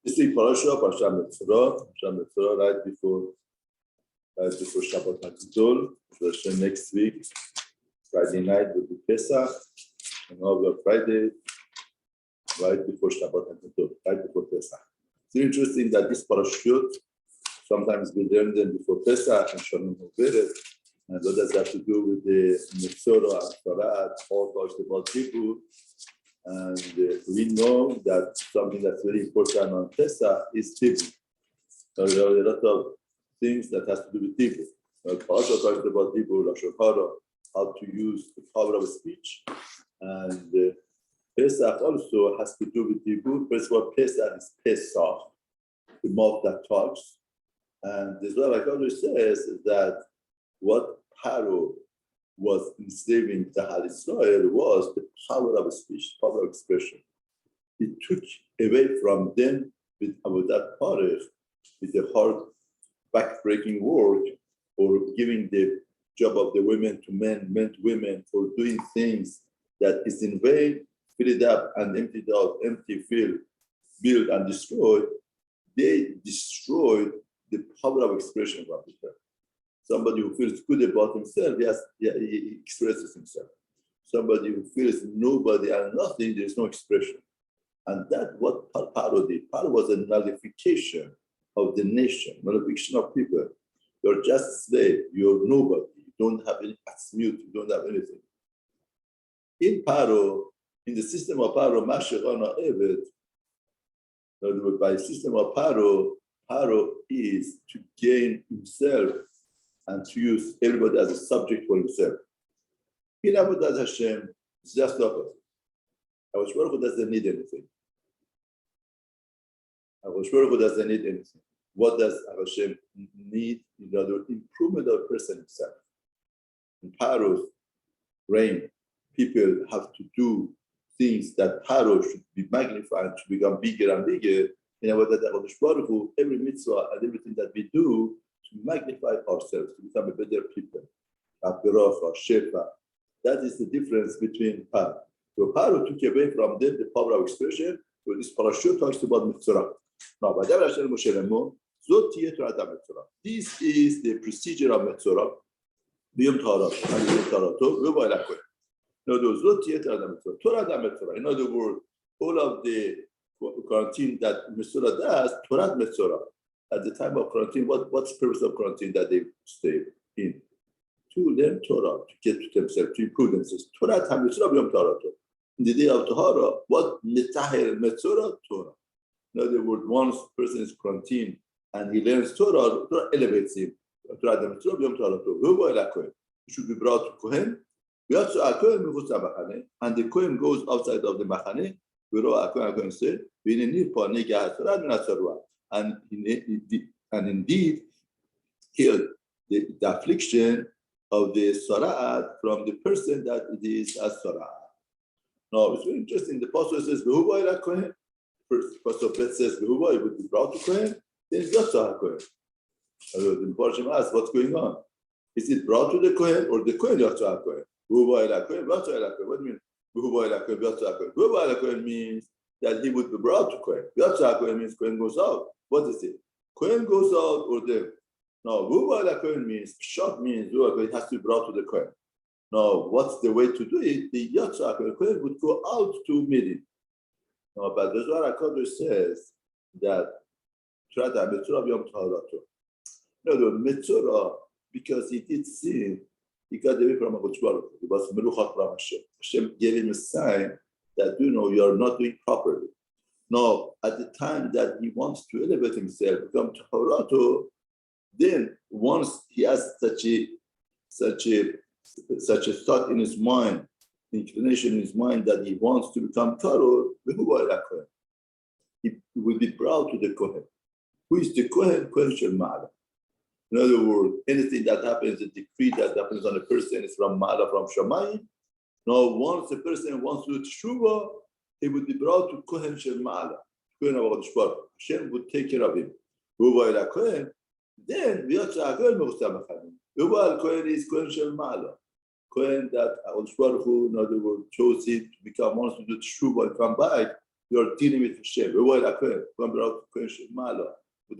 This week, Persian Metzora, right before Shabbat HaGdol. Next week, Friday night will be Pesach, and over Friday, right before Shabbat HaGdol, right before Pesach. It's interesting that this parashut, sometimes we learn them before Pesach and Shalom Hoveret, and what does that have to do with the Metzora and Torah, all talks about people. And we know that something that's very important on Pesach is Tibur. There are a lot of things that has to do with Tibur. Parasha talks about Tibur, Lashon Hara, how to use the power of speech. And Pesach also has to do with Tibur. First of all, Pesach is Pesach, the mouth that talks. And the Levychaim says that what Paro was enslaving Tahal Israel was the power of speech, power of expression. It took away from them with Avodat Parech, with the hard, back-breaking work, or giving the job of the women to men, men to women, for doing things that is in vain, fill it up and empty it out, empty, fill, build and destroy. They destroyed the power of expression of people. Somebody who feels good about himself, he expresses himself. Somebody who feels nobody and nothing, there is no expression. And that's what Paro did. Paro was a nullification of the nation, nullification of people. You're just a slave, you're nobody, you don't have any atzmiut, you don't have anything. In Paro, in the system of Paro, Mashechana Evet, in other words, by the system of Paro, Paro is to gain himself and to use everybody as a subject for himself. In Avodat Hashem, it's just the opposite. Hakadosh Baruch Hu doesn't need anything. Hakadosh Baruch Hu doesn't need anything. What does Hashem need? In other words, improvement of the person himself. In Paro's reign, people have to do things that Paro should be magnified, should become bigger and bigger. In Avodat Hakadosh Baruch Hu, every mitzvah and everything that we do, to magnify ourselves, to become a better people. Abirafa, Shefa. That is the difference between Paro. So Paro took away from them the power of expression, so this parashut talks about Metzora. Now, this is the procedure of Metzora. In other words, all of the quarantine that Metzora does, Torah Metzora. At the time of quarantine, what's the purpose of quarantine that they stay in? To learn Torah, to get to themselves, to improve themselves. Torah, in the day of Tahara, what Metahir Metzora? Torah. In other words, once a person is quarantined and he learns Torah, Torah elevates him. He should be brought to Kohen. And the Kohen goes outside of the Machane. Kohen said, and indeed healed the affliction of the Sara'at from the person that it is as Sara'at. Now, it's very interesting. The Apostle says, Kohen. First, Apostle Pet says, it would be brought to Kohen, then it's Yachad Kollel. The Persian asks, what's going on? Is it brought to the Kohen or the Kohen Yachad Kollel? What do you mean? Kohen means that he would be brought to Kohen. Yachad Kollel means Kohen goes out. What is it? Kohen goes out or the no, Kohen means shot means it has to be brought to the Kohen. Now, what's the way to do it? The Yachad Kohen would go out to meet him. No, but the Zohar HaKadosh says that Metzora B'Yom Taharato. No, the Metzora, because he did sin, he got away from Hakadosh Baruch Hu. He was Meluchat Ram Hashem. Hashem gave him a sign that you are not doing properly. Now, at the time that he wants to elevate himself, become Taharato, then once he has such a thought in his mind, inclination in his mind that he wants to become Karo, he will be brought to the Kohen. Who is the Kohen? Kohen Shel Ma'ala. In other words, anything that happens, a decree that happens on a person is from Ma'ala, from Shamayim. Now, once a person wants to do Teshuvah, he would be brought to Kohen Shel Ma'ala. Kohen of Hakadosh Baruch Hu. Hashem would take care of him. Kohen. Then, Kohen is Kohen Shel Ma'ala. Kohen that Hakadosh Baruch Hu, in other words, chose him to become, wants to do Teshuvah and come back. You are dealing with Hashem. Would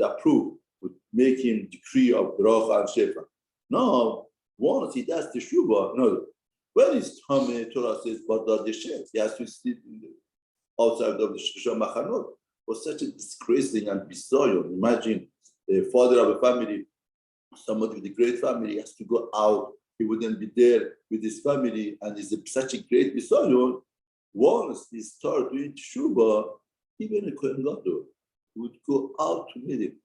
approve, would make him decree of bracha and shefa. No, once he does the teshuva, no. When it's Tameh, Torah says, Badad Yeshem, he has to sit outside of the Shishon Machanot. Was such a disgracing and bizarre. Imagine the father of a family, somebody with a great family, has to go out. He wouldn't be there with his family, and he's such a great bizarre. Once he started doing teshuva, even a Kohen Gadol would go out to meet him.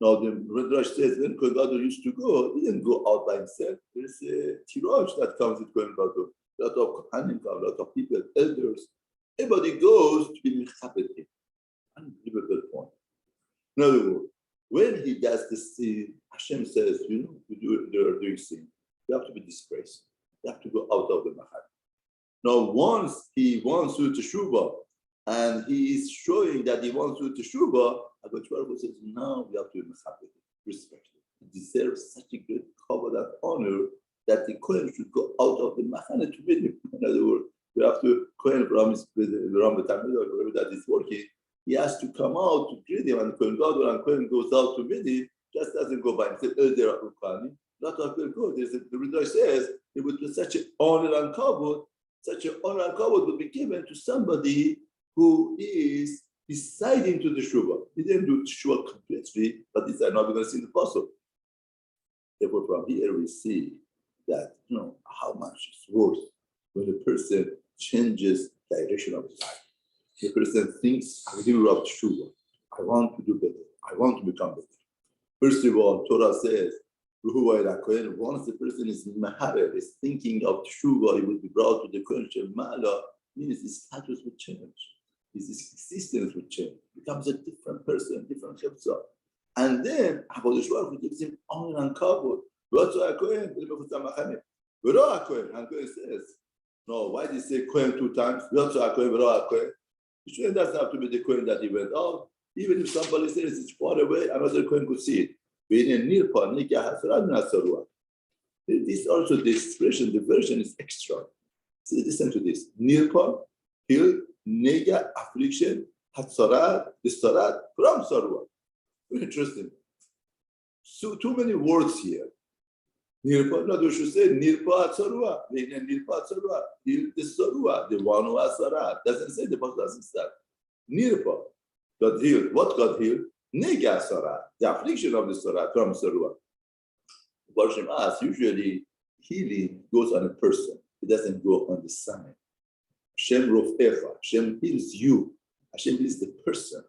Now, the Rashi says when Kohen Gadol used to go, he didn't go out by himself. There's a tirage that comes with Kohen Gadol. A lot of Kohanim, a lot of people, elders. Everybody goes to be mechabed him. Unbelievable point. In other words, when he does this sin, Hashem says, you are doing sin. You have to be disgraced. You have to go out of the mahal. Now, once he wants to teshuva, and he is showing that he wants to teshuva, HaKadosh Baruch Hu says, now we have to be mechabed, respect him. He deserves such a great covenant honor that the Kohen should go out of the mahane to meet him. In other words, we have to Kohen from his wherever that is working. He has to come out to greet him, and Kohen Gadol and Kohen goes out to meet him. Just doesn't go by himself. Not of people go. The Rashi says it would be such an honor and kavod. Such an honor and kavod would be given to somebody who is deciding to the teshuva. He didn't do teshuva completely, but these are not going to see the puzzle. Therefore, from here we see that how much it's worth when a person changes direction of his life. The person thinks, I will up teshuva. I want to do better. I want to become better. First of all, Torah says, once the person is maharer, is thinking of teshuva, he will be brought to the Kohen Ma'ala, means his status will change. His existence will change. Becomes a different person, different chepzah. And then, HaKadosh Baruch Hu gives him honor and kavod. And Kohen says, no, why did he say Kohen 2 times? It shouldn't have to be the Kohen that he went out. Even if somebody says it's far away, another Kohen could see it. This also, the expression, the version is extra. See, listen to this. Nirpa, hill, nega, affliction, hatzarat, the sarat, from sarua. Very interesting. So, too many words here. Nirpa, no, we should say Nirpa Atzarua, Nirpa Atzarua, the Sarua, the one who has Sarat. Doesn't say the book doesn't start. Nirpa got healed. What got healed? Nega Sarat, the affliction of the Sarat from Sarua. Barshim asks, usually healing goes on a person, it doesn't go on the sign. Hashem Rofecha, Hashem heals you, Hashem heals the person,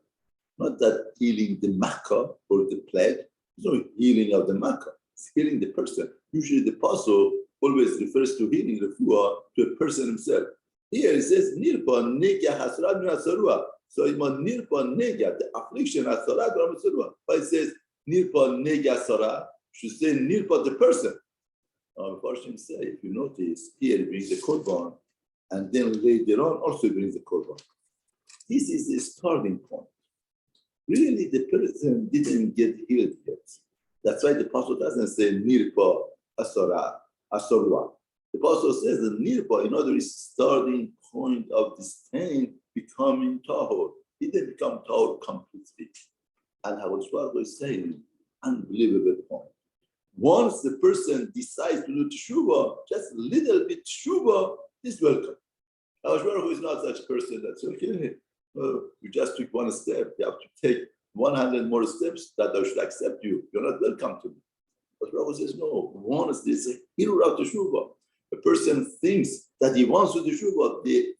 not that healing the Makkah or the plague. There's no healing of the Makkah. It's healing the person. Usually the apostle always refers to healing refuah to a person himself. Here it says, Nirpa nega hasrat min hasarua. So it means Nirpa nega, the affliction hasrat min hasarua. But it says, Nirpa nega sarah, should say Nirpa the person. Now, Persian say, if you notice, here it brings the korban, and then later on also brings the korban. This is the starting point. Really, the person didn't get healed yet. That's why the apostle doesn't say Nirpa Asara, Asarwa. The apostle says that Nirpa, in other words, starting point of this thing becoming Tahor. He didn't become Tahor completely. And HaKadosh Baruch Hu is saying, unbelievable point. Once the person decides to do teshuva, just a little bit teshuva is welcome. HaKadosh Baruch Hu is not such a person that's okay. You just took one step. You have to take 100 more steps that I should accept you. You're not welcome to me. But Rabbi says, no, once there's a hero of teshuva, a person thinks that he wants to teshuva, the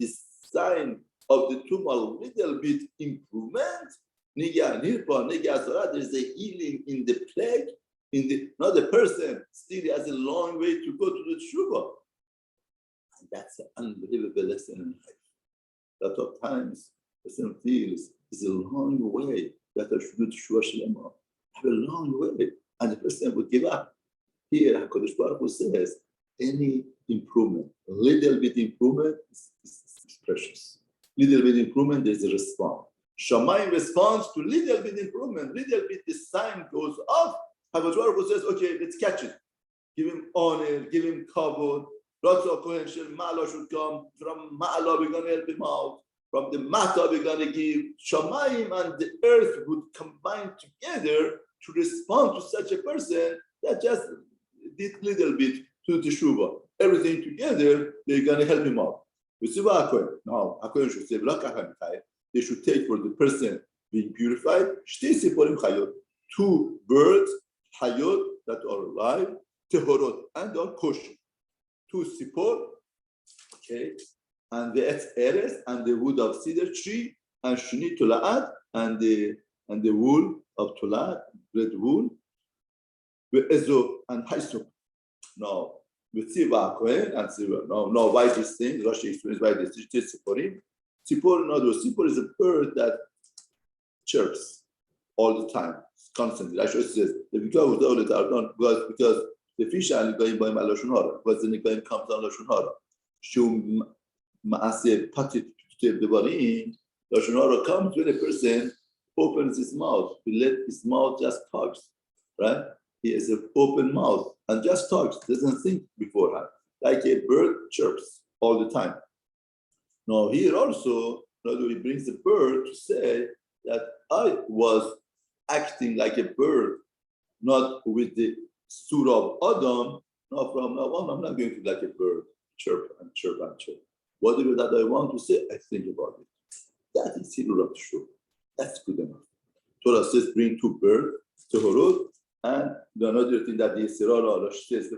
sign of the tumah, little bit improvement, nigya nirpa, nigya asara, there's a healing in the plague, not the person still has a long way to go to the teshuva. And that's an unbelievable lesson in life. A lot of times, the person feels it's a long way that I should do teshuva shlema. I have a long way, and the person would give up. Here, HaKadosh Baruch Hu says, any improvement, a little bit improvement is precious. Little bit improvement, there's a response. Shamayim responds to little bit improvement, little bit the sign goes up. HaKadosh Baruch Hu says, okay, let's catch it. Give him honor, give him kavod. Ratzah Kohen Shel Ma'ala should come. From Ma'ala, we're going to help him out. From the Mata, we're going to give Shamayim and the earth would combine together to respond to such a person that just did little bit to the Teshuva. Everything together, they're going to help him out. Now, they should take for the person being purified, 2 birds, hayot, that are alive, tehorot, and are kosher. 2 sipor, okay, and the eres, and the wood of cedar tree, and shuni tolaat, and the wool of tolaat, red wool, ve'ezov, and hyssop. Now, with Tziva Kohen and Tziva. Now, why this thing? Rashi explains why this is Tziporim. Tzipor, in other words, Tzipor is a bird that chirps all the time, constantly. Rashi says, because the fish are going by Lashon Hara, because the Nikoim comes on Lashon Hara. Shum Maaseh Patit Devarim, Lashon Hara comes when a person opens his mouth. He let his mouth just talks, right? He has an open mouth and just talks, doesn't think beforehand, like a bird chirps all the time. Now here also, he brings the bird to say that I was acting like a bird, not with the surah of Adam. No, from now on, I'm not going to be like a bird, chirp and chirp and chirp. Whatever that I want to say, I think about it. That is Hilul of Shur. That's good enough. Torah says, bring 2 birds, Tehorot, and the another thing that the Yisrael says, the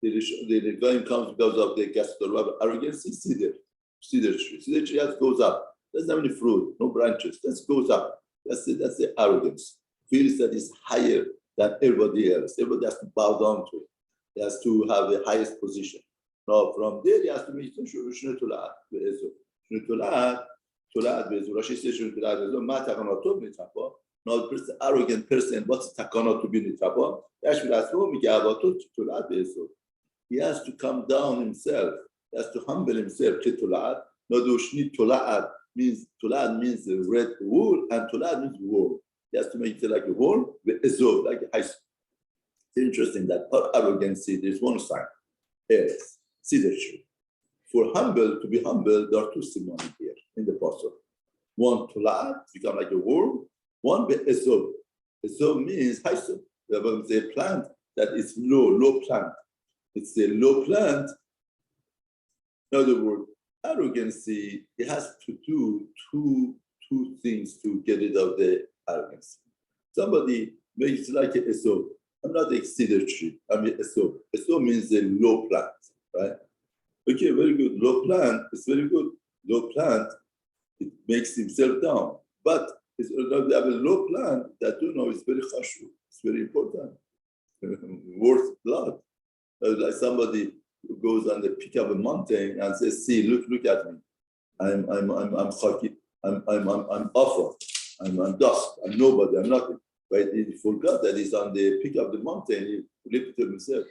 Levychaim comes because of the Gastorah, arrogance, cedar tree. Cedar tree just goes up. Doesn't have any fruit, no branches. Just goes up. That's the arrogance. Feels that is higher than everybody else. Everybody has to bow down to it. He has to have the highest position. Now, from there, he has to meet Shne Tolaat Be'ezo. Shne Tolaat Be'ezo. Rashi says Shne Tolaat Be'ezo. Ma takanotov nitrapa. Now, the arrogant person, what's takanot to be nitrapa? He has to come down himself. He has to humble himself. Tolaat. Now, the Shne Tolaat means the red wool, and Tolaat means wool. He has to make it like a wool, Be'ezo, like a ice. It's interesting that our arrogancy, there's one sign. Yes, cedar tree. For humble, to be humble, there are 2 simony here in the apostle. One tolaat, become like a worm. One be'ezov. Ezov means hyssop. It's a plant that is low plant. It's a low plant. In other words, arrogancy, it has to do two things to get rid of the arrogance. Somebody makes like a ezov. I'm not a cedar tree. I'm a Esau. Esau means a low plant, right? Okay, very good. Low plant is very good. Low plant, it makes himself down. But it's have a low plant that is very chashuv. It's very important. Worth blood. Like somebody who goes on the peak of a mountain and says, "See, look at me. I'm chaki. I'm awful. I'm dust. I'm nobody. I'm nothing." But he forgot that he's on the peak of the mountain. He lifted himself.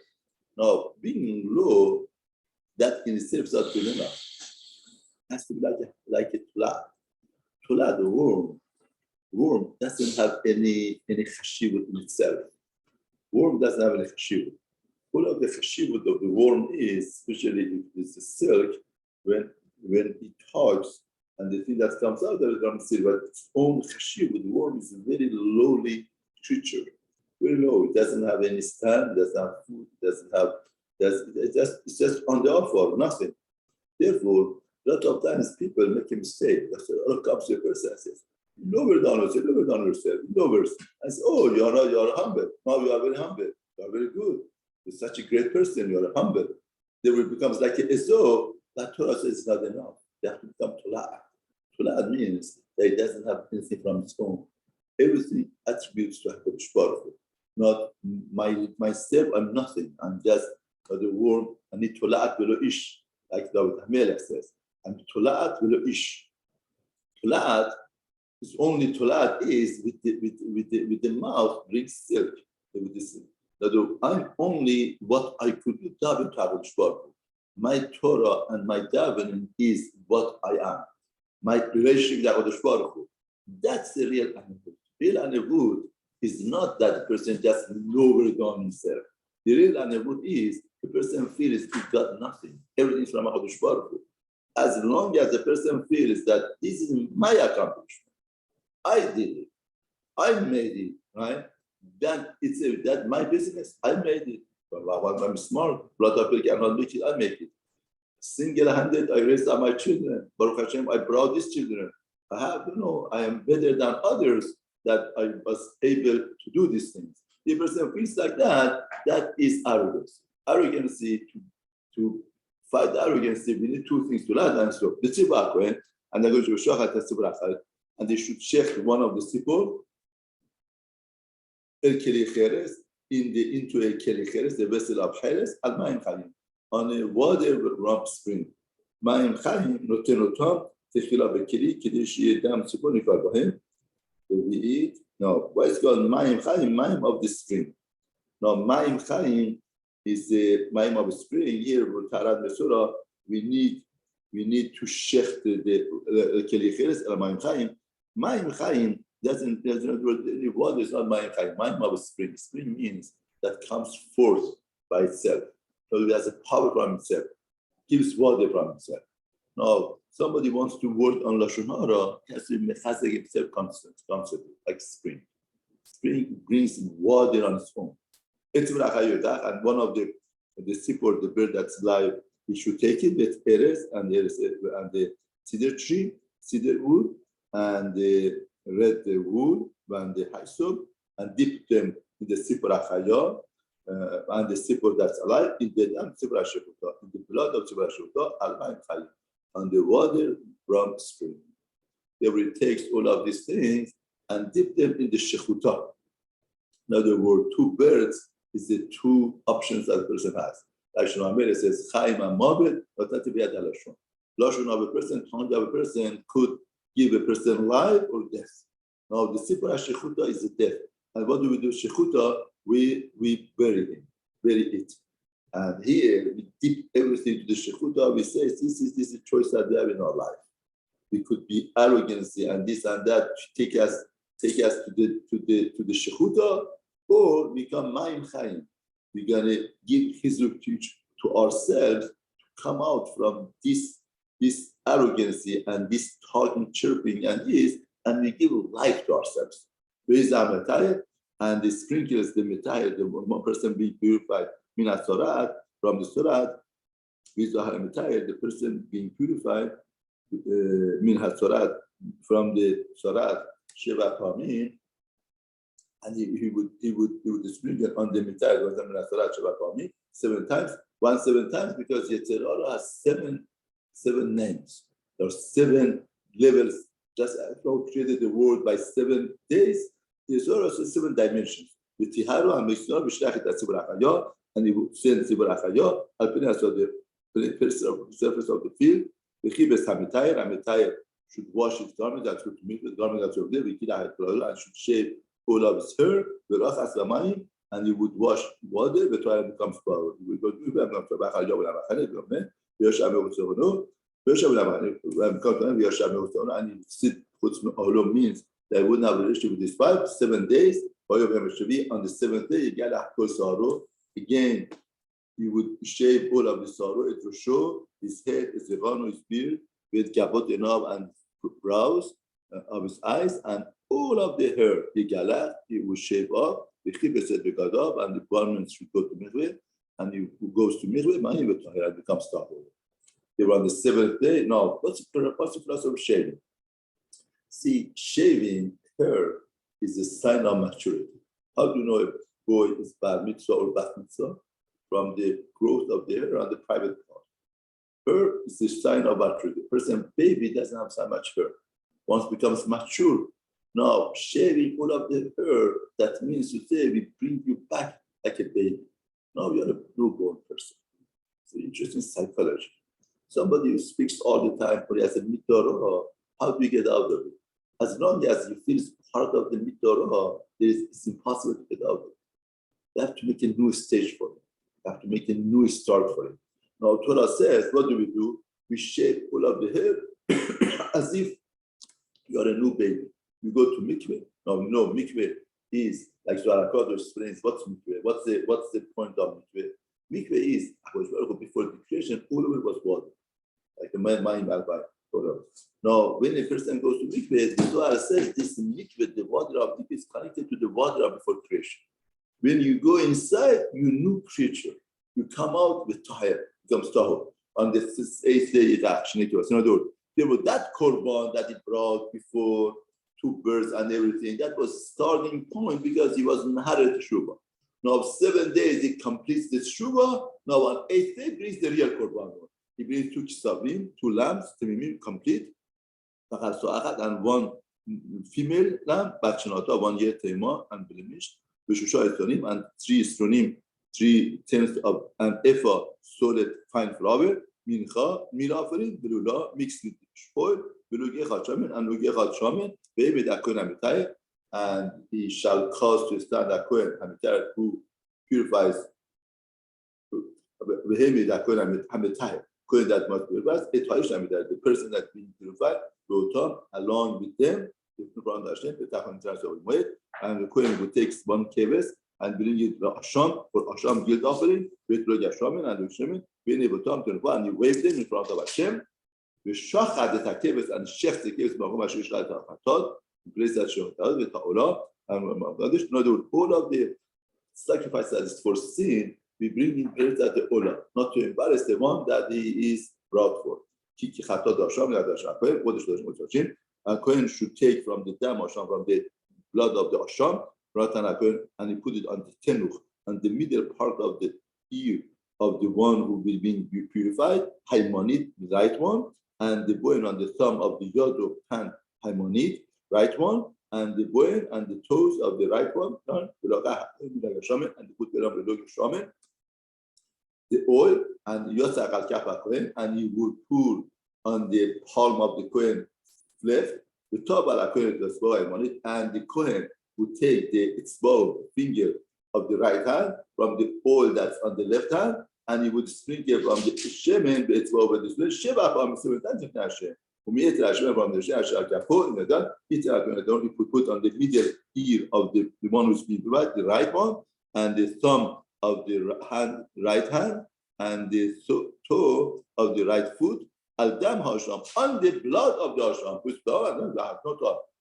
Now, being low, that in itself is not good enough. It has to be like a tula. Tula, the worm. Worm doesn't have any chashivut in itself. Worm doesn't have any chashivut. All of the chashivut of the worm is, especially if it's a silk, when it talks, and the thing that comes out of it comes still, but its own chashivut, the worm is a very lowly creature, very low. It doesn't have any stand, doesn't have food, it's just on the offer, nothing. Therefore, a lot of times people make a mistake. That's a comes to a person and says, lower down yourself. I say, oh, you're humble. Now you are very humble. You are very good. You're such a great person. You are humble. Then it becomes like as though that Torah says it's not enough. They have to become Tola'at. Tola'at means that it doesn't have anything from its own. Everything attributes to HaKadosh Baruch Hu. Not myself, I'm nothing. I'm just the word, I need Tola'at velo ish, like David HaMelech says. I'm Tola'at velo ish. Tola'at is only Tola'at is with the mouth brings silk. With this. I'm only what I could do. Daven to HaKadosh Baruch Hu. My Torah and my davening is what I am. My relationship with HaKadosh Baruch Hu. That's the real anivut. Real anivut is not that the person just lower down himself. The real anivut is the person feels he got nothing. Everything is from HaKadosh Baruch Hu. As long as the person feels that this is my accomplishment, I did it, I made it, right? Then it's that my business, I made it. I'm smart, a lot of people cannot make it, I make it. Single-handed, I raised up my children. Baruch Hashem, I brought these children. I am better than others that I was able to do these things. If a person feels like that, that is arrogance. Arrogancy, to fight arrogancy, we need two things to learn and so. The tzibah, and they go to Shachat tzibah, and they should check one of the sipor, el keli cheres, into a keli cheres, the vessel of cheres, al ma'im chayim, on a water rump spring. Ma'im chayim noten otam techila bekeli kedi shiye dam sipor nifar bahem. We eat. No, why is called ma'im chayim? Ma'im of the spring. No, ma'im chayim is the ma'im of the spring. Here, Metzora, we need to shecht the keli cheres al ma'im chayim. Ma'im chayim doesn't the water is not ma'im chayim. Ma'im of the spring. Spring means that comes forth by itself. So it has a power from itself. Gives water from itself. Now, somebody wants to work on Lashon Hara, has to mechazek himself constantly, like spring. Spring brings water on its own. And one of the sipor, the bird that's live, we should take it with eres and the cedar tree, cedar wood, and the red wood, and the hyssop, and dip them in the sipor achaya, and the sipor that's alive, in the blood of sipor hashuta, al-ma'im chayim. On the water from spring. They will take all of these things and dip them in the shechuta. In other words, two birds is the two options that a person has. Like Shlomo says, Chaim and Mabed, but not to be at Lashon. Lashon of a person, tongue of a person could give a person life or death. Now, the sipur shechuta is the death. And what do we do? Shechuta, we bury it. And here we dip everything to the shechuta. We say this is the choice that we have in our life. We could be arrogancy and this and that take us to the shechuta, or become ma'im chayim. We're gonna give chizuk to ourselves to come out from this arrogancy and this talking, chirping, and this, and we give life to ourselves. Where is our metayel? And the sprinkles the metayel, the one person being purified. From the Sorat, with the person being purified, from the Sorat, Sheva Pamim, and he would sprinkle on the Mitayel of the Sorat Sheva Pamim 7 times, 7 times, because Yetzirah has seven names. There are 7 levels. Just as God created the world by 7 days, Yetzirah has 7 dimensions. With Tiharu and Metzora, Vishlachet Atzibur and he would send Tzibur Achayah, Alpinas of the surface of the field. The Chibes Hamitayr should wash his garment, that should meet the garment that's over there, Yachad Kollel, and should shave all of his hair, and he would wash water, the toilet becomes power. He would go to and he would sit, means that he wouldn't have a relationship with his wife 7 days. On the 7th day, again, he would shave all of the sorrow, it will show his head, his revano, his beard, with kapot enob and brows of his eyes, and all of the hair, he will shave off, the chibes said the gadab, and the garments should go to mikveh, and he who goes to mikveh, and becomes tahor. They were on the 7th day. Now, what's the process of shaving? See, shaving hair is a sign of maturity. How do you know if a boy is bar mitzvah or bat mitzvah? From the growth of the hair on the private part. Hair is a sign of maturity. A person, baby, doesn't have so much hair. Once becomes mature, now shaving all of the hair, that means to say we bring you back like a baby. Now you're a newborn person. It's an interesting psychology. Somebody who speaks all the time, but he has a Metzora, how do you get out of it? As long as you feel part of the Metzora, it's impossible to get out of it. You have to make a new stage for it. You have to make a new start for it. Now, Torah says, what do? We shave all of the hair as if you're a new baby. You go to mikveh. Now, no, mikveh is, like Zohar HaKadosh explains, what's mikveh? What's the point of mikveh? Mikveh is, before the creation, all of it was water. like the Mayim Albai. Now, when a person goes to mikveh, the Zohar says this mikveh, the water of mikveh is connected to the water of before creation. When you go inside, you new creature. You come out with tahir, becomes tahor. On the 8th day, it actually was. In other words, there was that korban that he brought before, 2 birds and everything. That was starting point because he was Maharat Shubha. Now, 7 days, he completes the Shubha. Now, on 8th day, brings the real korban. He brings 2 kisavim, 2 lambs, temimim, complete. And 1 female lamb, bachanata, 1 year tema, and blemished. B'shusha estronim, and 3 estronim, 3/10 of an ephah solid fine flour, mincha, mirafarin, belula, mixed with oil, belugi chachamin, and lugi chachamin, baby that kohen hamitay, and he shall cause to stand a kohen hamitay who purifies. Behemi that kohen hamitay, kohen that must purify, the person that being purified will come along with them. And the kohen will take 1 keves and bring it to Asham for Asham guilt offering, with Rogashaman and Lushaman, being able to come to the and you wave them in front of Hashem. The Shachad the keves and Shech the keves, Mahomash Shatad, place that Shatad with Ta'olah, and all of the sacrifice that is for sin, we bring in place at the Olah, not to embarrass the one that he is brought for. Kiki Chatad Asham, Yadasham, and Kohen should take from the dam Asham, from the blood of the Asham, and he put it on the tenuch, on the middle part of the ear of the one who will be purified, Haimonit, the right one, and the bone on the thumb of the yod of hand, Haimonit, right one, and the bone and the toes of the right one, and they put the oil, and Yosach al Kappa Kohen, and he would pour on the palm of the Kohen left, the top of the Kohen, and the Kohen would take the small finger of the right hand from the oil that's on the left hand, and he would sprinkle from the shemen, the small over the sheva from 7 times in Hashem. From the Hashem, he put on the middle ear of the one who's been right, the right one, and the thumb of the right hand, and the toe of the right foot, al dam hasham, on the blood of the hasham, which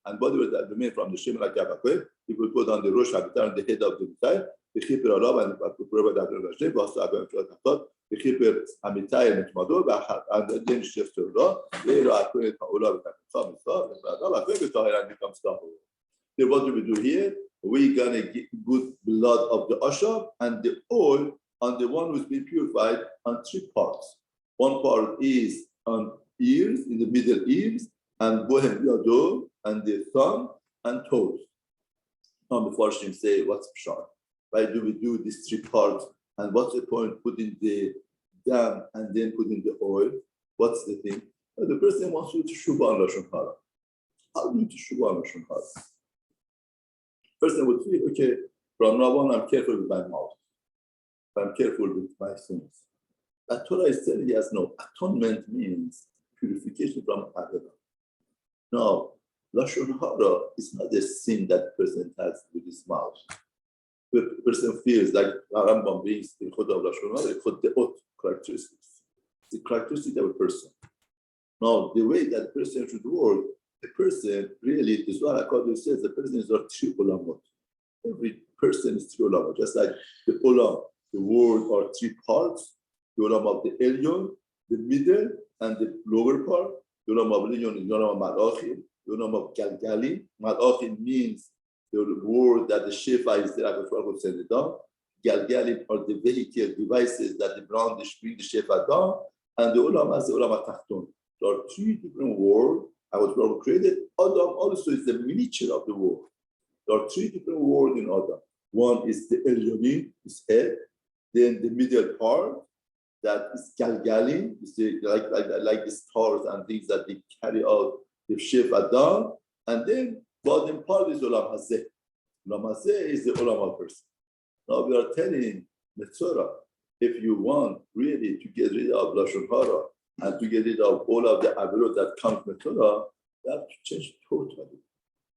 and whatever that remain from the Shem like Yapakoy, he will put on the Rosh Habitat on the head of the Mitai, the Chipper Arab and the Purva that Hashem, the Chipper Amitai and Mado, and then Chef Torah, they are going to Ola and become stuff. Then what do we do here? We're going to get good blood of the Ashab and the oil on the one who's been purified on 3 parts. 1 part is on ears, in the middle ears, and Bohem Yado, and the thumb and toes. Now before Shem say, what's Pshat? Why do we do these 3 parts? And what's the point putting the dam and then putting the oil? What's the thing? Well, the person wants to do Teshuvah on Lashon Hara. How do you do Teshuvah on Lashon Hara? Person would feel, okay, from now on I'm careful with my mouth. I'm careful with my sins. The Torah is telling us no. Atonement means purification from Avraham. Now, Lashon Hara is not a sin that person has with his mouth. The person feels like Rambam brings the Chod of Lashon Hara, the characteristics. The characteristic of a person. Now, the way that person should work, the person really, this is what Kollel says, the person is not 3 olamot. Every person is 3 olamot, just like the olam, the world are 3 parts, the olam of the Elyon, the middle, and the lower part. The olam of Elyon is the olam of Malachim, the olam of Galgalim. Malachim means the word that the Shefa is there, I will send it down. Galgalim are the vehicle devices that the bring the Shefa down. And the olam is the olam of Tachton. There are 3 different worlds. I was created. Adam also is the miniature of the world. There are 3 different worlds in Adam. One is the Elyonim, his head. Then the middle part, that is Galgalim, like the stars and things that they carry out the Shefa down. And then bottom part is Olam Hazeh. Olam Hazeh is the Olam of person. Now we are telling Metzora, if you want really to get rid of Lashon Hara and to get rid of all of the averot that comes Metzora, you have to change totally.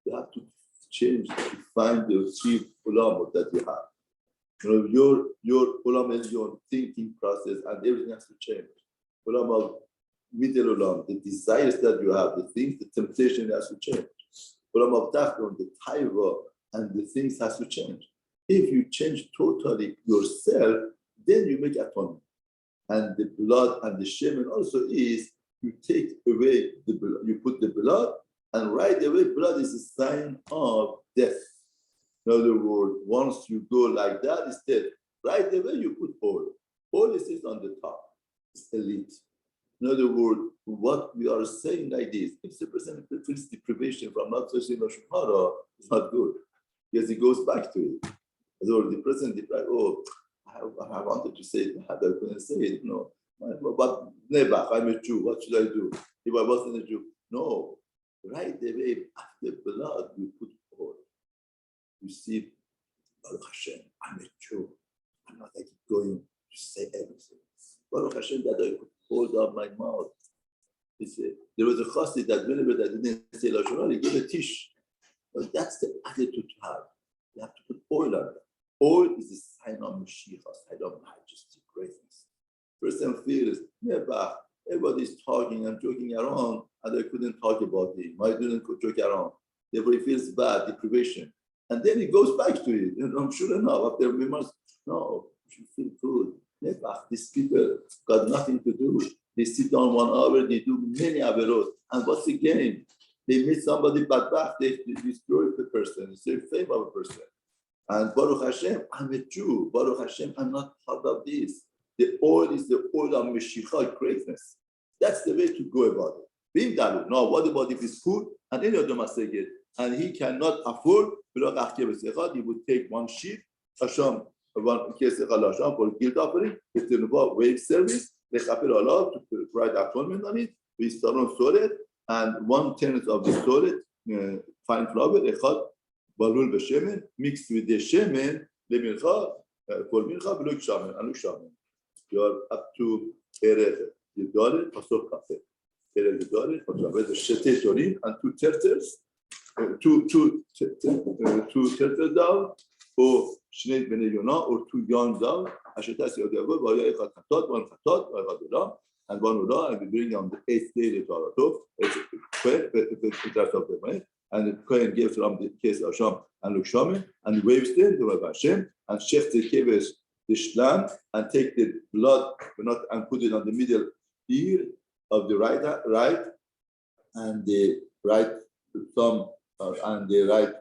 You have to change to find the 3 Olam that you have. You know, your Olam Elyon thinking process and everything has to change. Olam of middle olam, the desires that you have, the things, the temptation has to change. Olam of Tachton, the taiva and the things has to change. If you change totally yourself, then you make atonement. And the blood and the shemen also is, you take away the blood, you put the blood, and right away, blood is a sign of death. In other words, once you go like that, it's dead. Right away, you put oil. Oil is on the top. It's elite. In other words, what we are saying like this, if the person feels deprivation from not touching Lashon Hara, it's not good. Because he goes back to it. In other words, the person deprived, I wanted to say that, I couldn't say it, no. But never, I'm a Jew, what should I do? If I wasn't a Jew. No. Right away, after blood, you put oil. You see, Baruch Hashem, I'm a Jew. I'm not like going to say everything. Baruch Hashem, that I could hold up my mouth. There was a chassid that whenever I didn't say Lashon Hara, he gave a tish. But that's the attitude to have. You have to put oil on it. Oil is a sign of Mashiach, a sign of majesty, greatness. Person feels, never. Everybody's talking and joking around, and I couldn't talk about him. I didn't joke around. Therefore, he feels bad, deprivation. And then he goes back to it. And I'm sure enough, after we must, no, you should feel good. Never. These people got nothing to do. They sit down 1 hour, they do many averot. And what's the game? They meet somebody bad back, they destroy the person, it's the fame of a person. And Baruch Hashem, I'm a Jew. Baruch Hashem, I'm not part of this. The oil is the oil of Mashiach, greatness. That's the way to go about it. Being that, now what about if it's food and any of them must take it? And he cannot afford, he would take 1 sheep, Hashem, 1 case of Hashem for guilt offering, it's the wave service, they chapel Allah to provide atonement on it, we start on solid, and 1/10 of the solid, fine flour, balul v'shemen, mixed with the shemen, lemincha, kol mincha, v'lo kshamen, anu kshamen. You are up to erech yedare, pasok kafe. Erech yedare, pasok kafe, the shete torim, and 2 turtles, 2 turtles down, or shnei bnei yonah, or 2 young down, ashetas yodavot, v'aya echad chatot, 1 chatot, v'echad olam, and 1 olah, and we bring on the 8th day the Torah Tov, and the Kohen gives from the case of Hashem and Lukshamin, and waves them to Hashem, and shech the keves the shlam, and take the blood and put it on the middle ear of the right, and the right thumb and the right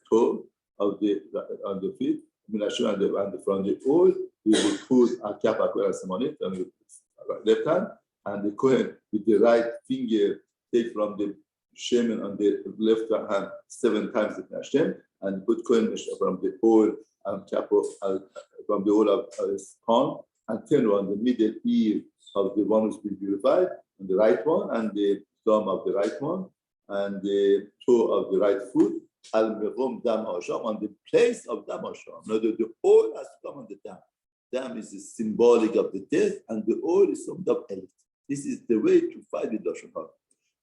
toe of the feet, and from the oil, we will put a kappa on it on the left hand, and the Kohen with the right finger take from the shemen on the left hand 7 times the Hashem, and put Kohen from the oil and kappa from the oil of his palm, and turn on the middle ear of the one who's been purified, and the right one, and the thumb of the right one, and the toe of the right foot, al-mechom dam hasham, on the place of dam hasham. Now the oil has to come on the dam. Dam is symbolic of the death, and the oil is some of elit. This is the way to fight with Lashon Hara.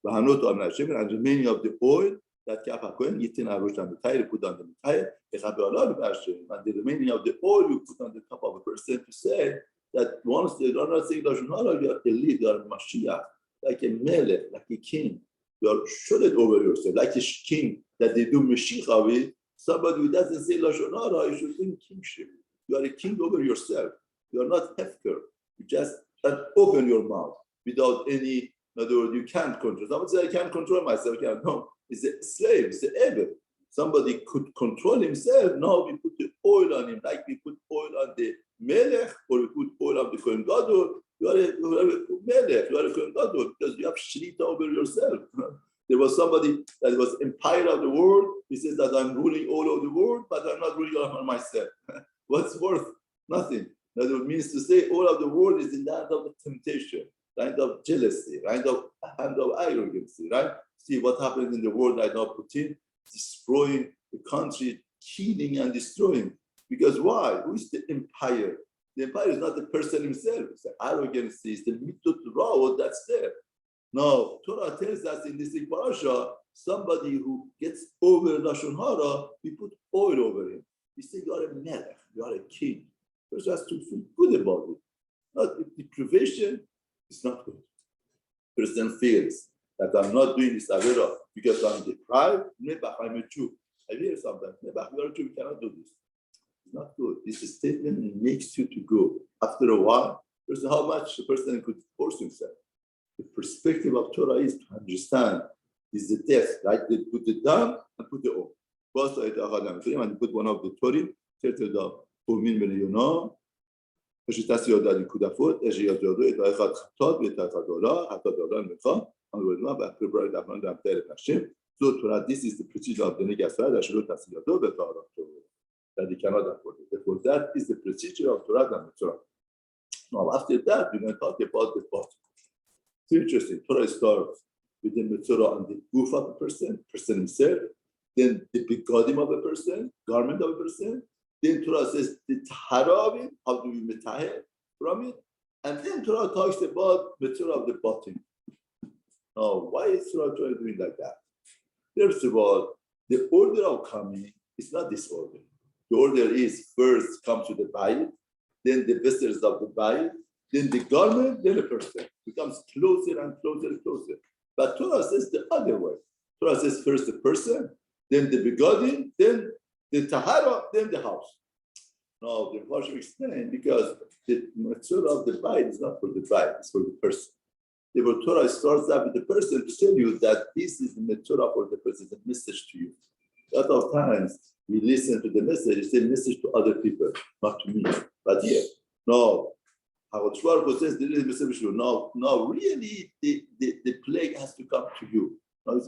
And the remaining of the oil that Kappa Kohen, Yitin Arush and the tire, put on the tire, and the remaining of the oil you put on the top of a person to say that once they are not saying Lashon Hara, you are elite, you are Mashiach, like a melech, like a king. You are shredded over yourself, like a king that they do Mashiach with. Somebody who doesn't say Lashon Hara, you should think kingship. You are a king over yourself. You are not hefker. You just open your mouth without any. In other words, you can't control. Somebody say, I can't control myself. No, it's a slave. It's an ever. Somebody could control himself. Now we put the oil on him, like we put oil on the melech, or we put oil on the Kohen Gadol. You are a melech. You are a Kohen Gadol because you have shlita over yourself. There was somebody that was empire of the world. He says that I'm ruling all over the world, but I'm not ruling over myself. What's worth? Nothing. That means to say all of the world is in the hand of the temptation, kind of jealousy, kind of arrogancy, right? See what happens in the world right now, Putin destroying the country, killing and destroying. Because why? Who is the empire? The empire is not the person himself. It's the arrogancy, it's the mitut ra that's there. Now, Torah tells us in this parasha, somebody who gets over Lashon Hara, we put oil over him. We say you are a melech, you are a king. Person has to feel good about it. Not deprivation, It's not good. Person feels that I'm not doing this Avera because I'm deprived. Nebach, I'm a Jew. I hear sometimes, Nebach, you're a Jew, we cannot do this. It's not good. This statement makes you to go. After a while, there's how much the person could force himself. The perspective of Torah is to understand is the test, right? They put it down and put it on. And put one of the Torah, פורמין בניונו, ושתעשי יודע נקודפות, אשר יודעו את האחד חטות ואת האחד עולה, חטות עולה נמכה, אמרו but prepared upon them tell Hashem. So Torah, this is the procedure of the Negasra, that should not see that they cannot afford it. Therefore, that is the procedure of Torah and Metzora. Now, after that, we're going to talk about the bottom. It's interesting. Torah starts with the Metzora on the goof of a person himself, then the begodim of a person, garment of a person. Then Torah says the tahara of it, how do we metaher from it? And then Torah talks about Metzora of the bottom. Now, why is Torah doing like that? First of all, the order of coming is not this order. The order is first come to the bayit, then the vessels of the bayit, then the garment, then the person. It becomes closer and closer and closer. But Torah says the other way. Torah says first the person, then the begodim, then the tahara, then the house. Now, the Rashi explained because the Metzora of the bayit is not for the bayit, it's for the person. The Torah starts out with the person to tell you that this is the Metzora for the person, the message to you. A lot of times we listen to the message, it's a message to other people, not to me. But here, no. How Shvarko says there is a message to you. Now really the plague has to come to you. Now it's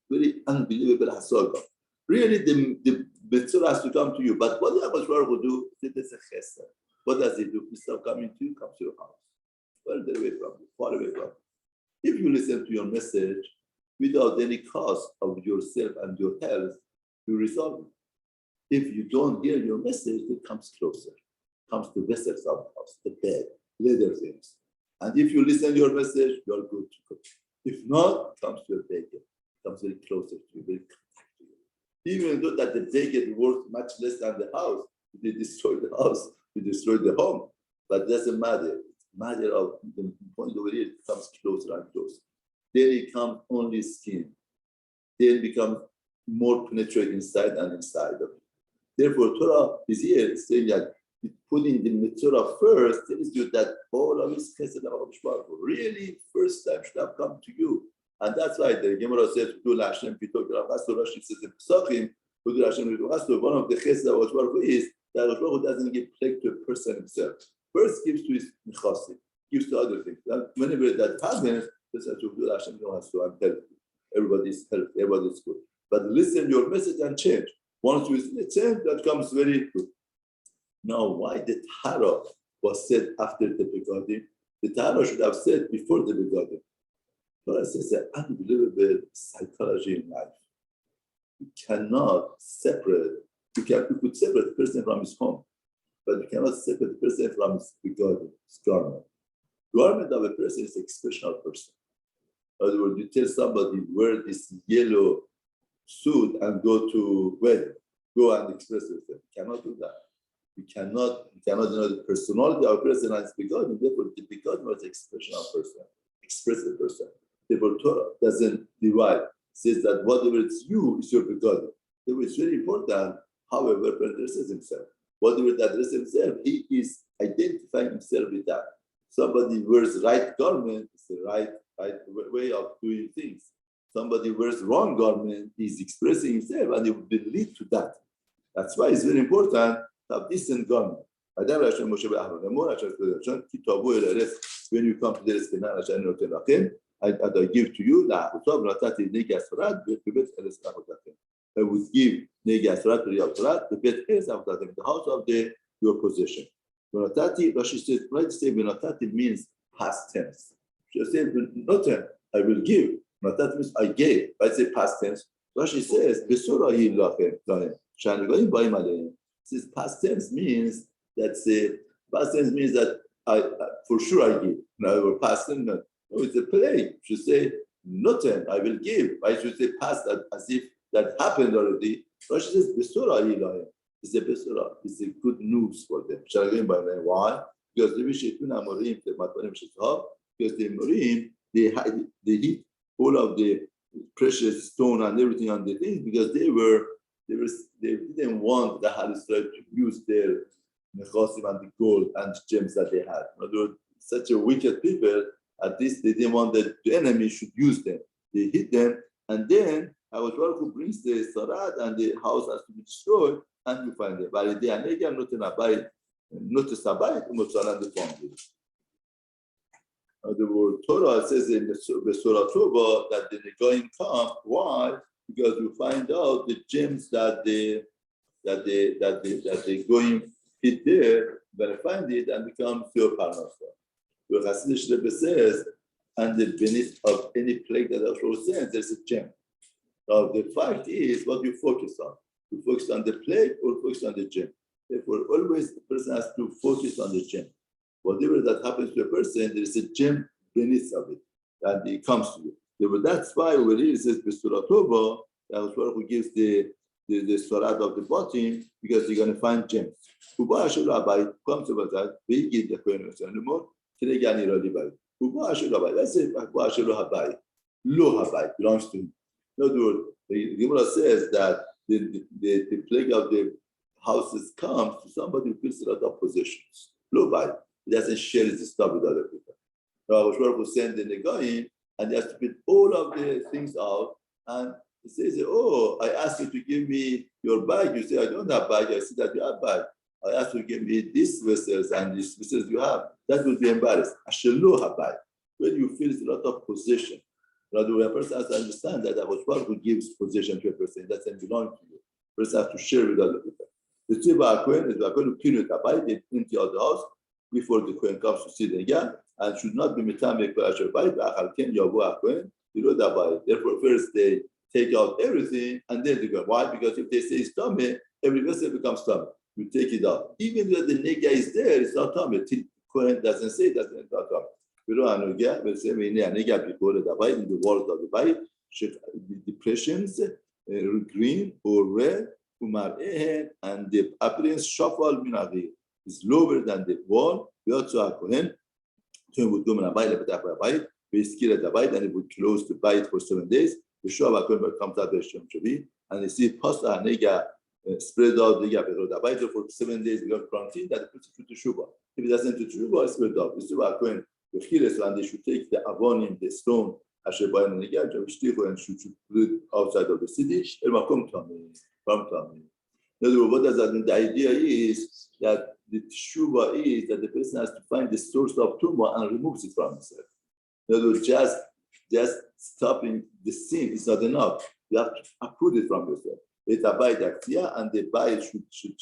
very unbelievable hasaga. Really the Metzora has to come to you. But what does Shvarko do? It's a chesed. What does he do? Instead of coming to you, comes to your house. Further away from you, far away from you. If you listen to your message without any cost of yourself and your health, you resolve it. If you don't hear your message, it comes closer. It comes to vessels of the house, the bed, leather things. And if you listen to your message, you are good to go. If not, it comes to your bed. It comes very closer to you, very connected to you. Even though that the bed worth much less than the house, they destroy the house, they destroy the home. But it doesn't matter. Matter of the point over here, it comes closer and closer. Then it comes only skin. Then it becomes more penetrating inside and inside of it. Therefore, Torah is here saying that putting the Metzora first tells you that all of his chesed really first time should have come to you. And that's why the Gemara says, Hashem Rashi says in Pesachim, one of the chesed of is that Hashem doesn't give plague to a person himself. First gives to his nechasim, gives to other things. And whenever that happens, that's what Hashem has to. I'm healthy. Everybody's healthy. Everybody's good. But listen to your message and change. Once you change, that comes very good. Now, why the Tahara was said after the begodim? The Tahara should have said before the begodim. Torah says an unbelievable psychology in life. You cannot separate. You could separate the person from his home. But you cannot separate the person from his begodim, his garment. Garment of a person is an expressional person. In other words, you tell somebody, wear this yellow suit and go to wedding, go and express yourself. You cannot do that. You cannot know the personality of a person and its begodim. Therefore, the begodim was an expressional person, expressive person. Therefore, Torah doesn't divide. It says that whatever it's you, is your begodim. Therefore, it's very important how a person addresses himself. Whatever that addresses himself, he is identifying himself with that. Somebody wears right garment, it's the right way of doing things. Somebody wears wrong garment, he's expressing himself, and it will lead to that. That's why it's very important to have decent garment. When you come to the I give to you, I would give Negasrat the house of your possession. Benatati, Rashi says, right to say Benatati means past tense. She said, Noten, I will give. Benatati means I gave. I say past tense. Rashi says, Besura hi lachem. Shanigoyim ba'im aleim. Says past tense means that I for sure I give. Now, past tense, no, it's a play. She say, Noten, I will give. I should say past as if that happened already. Rashi says, Besura hi lachem. It's a besura. It's a good news for them. Why? Because because the Morim, they hit all of the precious stone and everything on the things because they didn't want the Hal Israel to use their nechasim and the gold and gems that they had. In other words, such a wicked people, at least they didn't want that the enemy should use them. They hit them, and then Hakadosh Baruch Hu brings the sarad and the house has to be destroyed, and you find it. But the anega not in abayit, not a sabayit, umotzalan the found. The word Torah says in the Surah Tova that the Negoim come. Why? Because you find out the gems that they Goyim hit there, but find it and become pure parnasa. The Hasidic Rebbe says, and the beneath of any plague that Hashem sends, there's a gem. Now the fact is what you focus on. You focus on the plague or focus on the gem. Therefore, always the person has to focus on the gem. Whatever that happens to a person, there is a gem beneath of it, and it comes to you. Therefore, that's why over here it says B'Surah Tova, that who gives the Surah of the bottom, because you're going to find gems. Uba Asher Rabbi comes over that, we give the Kohen anymore, Tiregani Ralibai. Uba Asher Rabbi, let's say Uba Asher Rabbi, Lo Habai belongs to him. In other words, the Gemara says that the plague of the houses comes to somebody who feels a lot of possessions. Lo Bai. He doesn't share his stuff with other people. Now, Hakadosh will send the Negoim, and he has to put all of the things out. And he says, "Oh, I asked you to give me your bag. You say I don't have bag. I see that you have bag. I asked you to give me these vessels and these vessels you have. That would be embarrassed. Ashelo have bag. When you feel a lot of possession, rather, a person has to understand that Hakadosh who gives possession to a person, it doesn't belong to you. A person has to share with other people. The Tzibah Kohen is going to kill the bag. They empty out the house before the Kohen comes to see the again, and should not be mitame kol bayit v'achalken yavu haKohen yirod habayit. Therefore, first they take out everything and then they go. Why? Because if they say it's tummy, every vessel becomes tummy. You take it out. Even though the nega is there, it's not tummy. Till Kohen doesn't say it, it's not tummy. We don't know. We say we need a nega before the bayit in the world of the bayit should be depressions, green or red, and the appearance shafal minagir is lower than the wall. Yachad Kollel, would come in a bayit, we skill at the bayit, and it would close the bayit for 7 days. The Yachad Kollel comes out of Shem Shavi, and you see pasta and nega spread out the bayit for 7 days. We got quarantine that puts it to Shuvah. If it doesn't to Shuvah, it's spread out. The Yachad Kollel, the Chiles, and they should take the avonim, the stone, Asher Bayan and nega, and should put it outside of the city. El makom tamim. In other words, what does that mean? The idea is that the teshuva is that the person has to find the source of tumah and removes it from himself. In other words, just stopping the sin is not enough. You have to uproot it from yourself. It's a bayit aktia, and the bayit should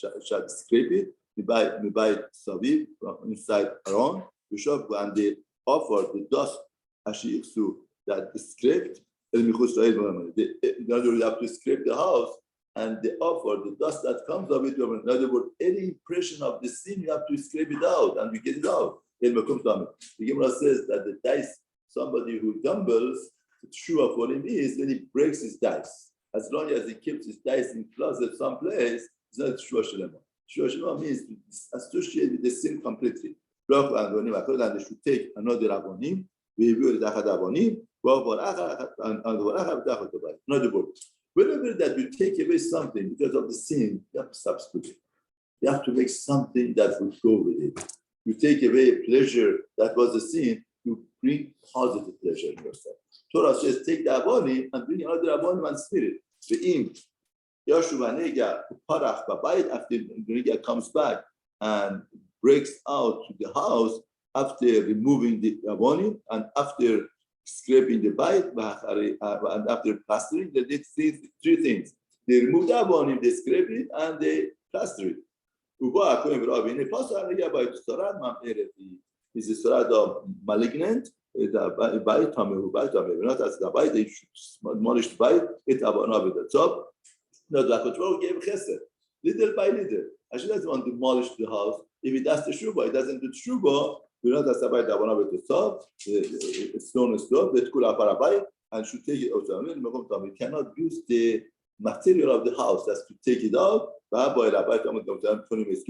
scrape it. The bayit saviv from inside around. And they offer the dust ashiyiksu that is scraped. In other words, you have to scrape the house. And they offer the dust that comes of it. In other words, any impression of the sin, you have to scrape it out and you get it out. The Gemara says that the dice, somebody who gambles, the true for him is when he breaks his dice. As long as he keeps his dice in closet someplace, it's not Shua Shalema. Shua Shalema means to associate with the sin completely. And they should take another abonim, we will Yachad abonim, in other words, whenever that you take away something because of the sin, you have to substitute it. You have to make something that would go with it. You take away a pleasure that was a sin, you bring positive pleasure in yourself. Torah says, take the abonim and bring another abonim and spirit. The im, Yashuva nega, parach babayit, after the nega comes back and breaks out to the house after removing the abonim and after scraping the bayit, and after plastering, they did three things. They remove the abonim, they scrape it, and they plaster it. Is a sort of malignant, not as the bayit, they should demolish the bayit, it abonav at the top. No, the control gave chesed, little by little. Actually, doesn't want to demolish the house. If he does the shubha, he doesn't do the shubha. We don't have to buy the abonav at the top. It's stone is top. That could have a and should take it out. We cannot use the material of the house. That's to take it out. 20 minutes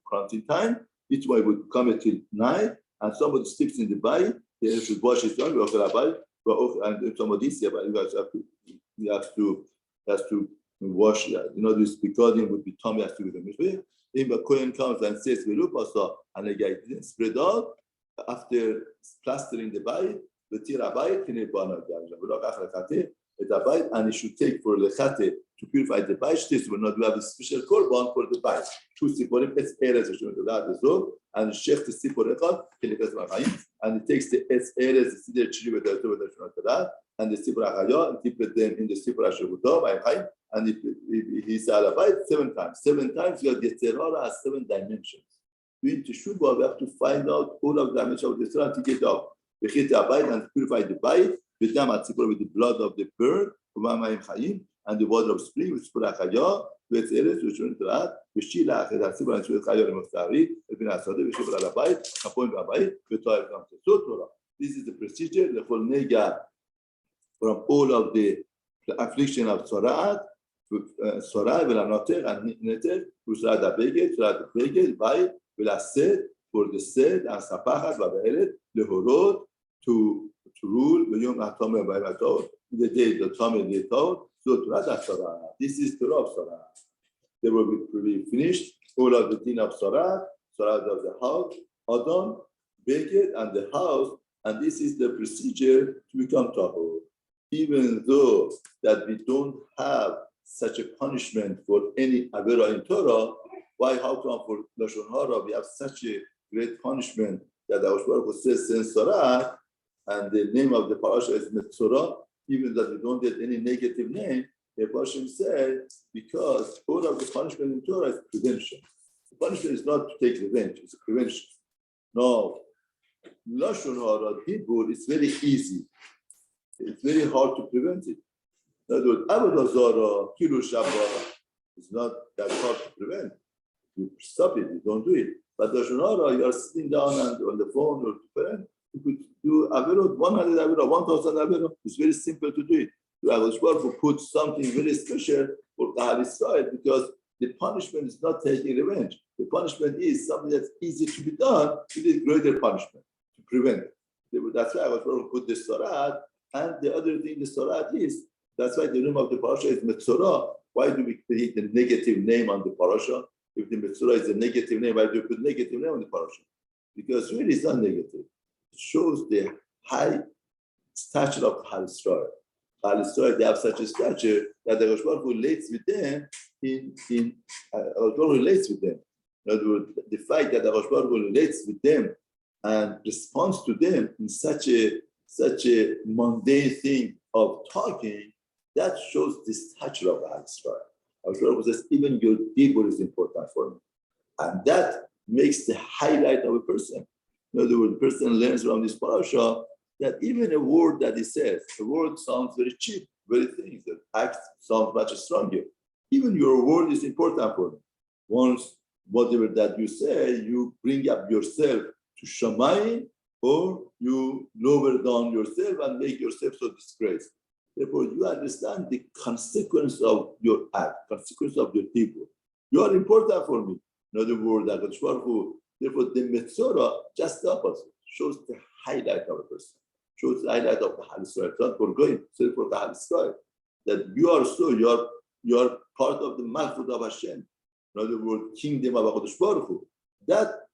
quarantine time. Each one would come until 9, and somebody sleeps in the bayit, He should wash his tongue, and somebody said, you have to wash that. This because it would be tummy has to be the mikveh. If a Kohen comes and says, and the guy didn't spread out, after plastering the bayit, and he should take for the chate to purify the bayit. Will not have a special korban for the bayit. Two siporim, it's eres, and shech the sipor and he takes the eres, the chili and the sipor achaya, and he put them in the sipor asher and he said about 7 times. 7 times your Yetzirah has 7 dimensions. Doing Teshuvah, we have to find out all of the dimensions of the Yetzirah to get out. We hit the bayit and purify the bayit with the blood of the bird, and the water of spring, which is Achaya, with Eretz, which is Torah, with Shila, and Sibra, and Chayah, and Mostari, with Binasade, with Shibra Bayit, Kapon Bayit, with Torah. This is the procedure, the whole nega from all of the affliction of Tzora'at, Sorah ולנותר, הנטל, ושרד הבגד, בית, ולשאת, for the set, הספחת והבעלת, להורות, to rule, ביום התומר והבעלתו, the day the Tommy the thought, so Torah Sorah. This is Torah of Sorah. They will be finished, all of the din of Sorah, Sorah of the house, Adam, Beged, and the house, and this is the procedure to become Tahor. Even though that we don't have such a punishment for any Avera in Torah, why, how come for Lashon Hara we have such a great punishment that the Baruch says in Sorah, and the name of the parasha is Metzora, even that we don't get any negative name, the Persian said, because all of the punishment in Torah is prevention. The punishment is not to take revenge, it's a prevention. No, Lashon Hara, Hebrew, it's very easy. It's very hard to prevent it. In other words, Avodah Zarah, Kilu Shabbat, it's not that hard to prevent. You stop it, you don't do it. But Lashon Hara, you are sitting down and on the phone or to parent, you could do Averot, 100 Averot, 1,000 Averot. It's very simple to do it. To Avodah put something very special for Kahal Israel because the punishment is not taking revenge. The punishment is something that's easy to be done. It is greater punishment to prevent. That's why Avodah put the Sorat. And the other thing the Sorat is, that's why the name of the parasha is Metzora. Why do we create the negative name on the parasha? If the Metzora is a negative name, why do we put negative name on the parasha? Because really it's not negative. It shows the high stature of Kahal Israel. Kahal Israel, they have such a stature that the Rosh Baruch Hu relates with them relates with them. In other words, the fact that the Rosh Baruch Hu relates with them and responds to them in such a mundane thing of talking, that shows the stature of Kahal Israel. Rosh Baruch Hu says, even your dibur is important for me. And that makes the highlight of a person. In other words, the person learns from this parasha that even a word that he says, the word sounds very cheap, very things that act sounds much stronger. Even your word is important for me. Once, whatever that you say, you bring up yourself to Shamayim, or you lower down yourself and make yourself so disgraced. Therefore, you understand the consequence of your act, consequence of your people. You are important for me. In other words, therefore, the Metzora, just the opposite, shows the highlight of a person, shows the highlight of the Kahal Israel. Not for going, so for the Kahal Israel. That you are part of the Malchut of Hashem. In other words, kingdom of HaKadosh Baruch Hu. That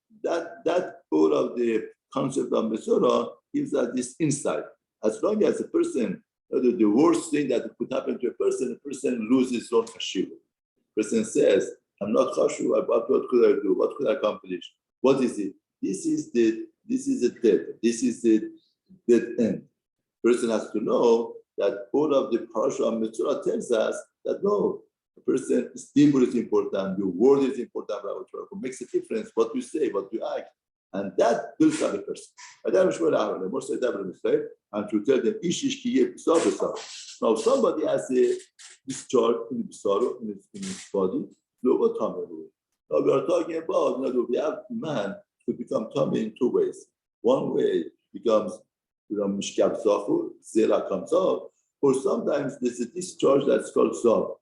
all of the concept of Metzora gives us this insight. As long as a person, the worst thing that could happen to a person loses his own chashuv. Person says, I'm not chashuv, what could I do? What could I accomplish? What is it? This is the death. This is the dead end. Person has to know that all of the parasha of Metzora tells us that no, a person's dibur is important, your word is important, it makes a difference what you say, what you act. And that builds up a person. And to tell them, now, if somebody has a discharge in his body, now we are talking about, we have man to become tummy in 2 ways. One way becomes mishkab zachur, zera comes out, or sometimes there's a discharge that's called zav.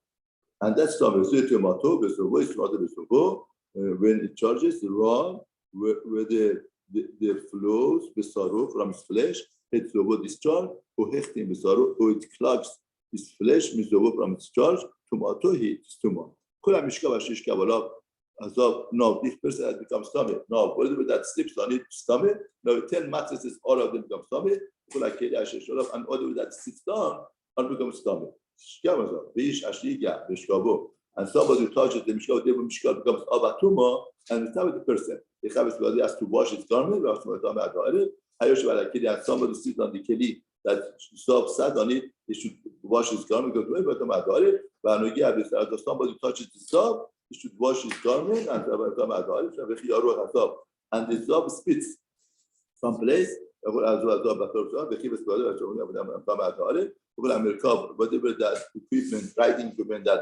And that's when it charges the wrong, where the the flows besaro from his flesh, Hetzrovo discharge, or hechtim besaro, or it clogs his flesh, Mizovo from its charge, Tomato heat, Tuma. Kula Mishka Vashish Kabbalah, Azov, no, this person has become stomach. No, whatever that slips on it, stomach. Now 10 mattresses, all of them become stomach. Kula Kedi Ashish, and whatever that sits down, all becomes stomach. Shkabazov, Vish Ashiga, Mishkabo. And somebody touches the Mishka, the Mishka becomes Abatuma, and it's not with the person. The Chavis has to wash his garment, and somebody sits on the Keli that Zob sat on it, he should wash his garment, because somebody touches the Zob, he should wash his garment, and the Zob spits someplace, whatever that equipment, writing equipment that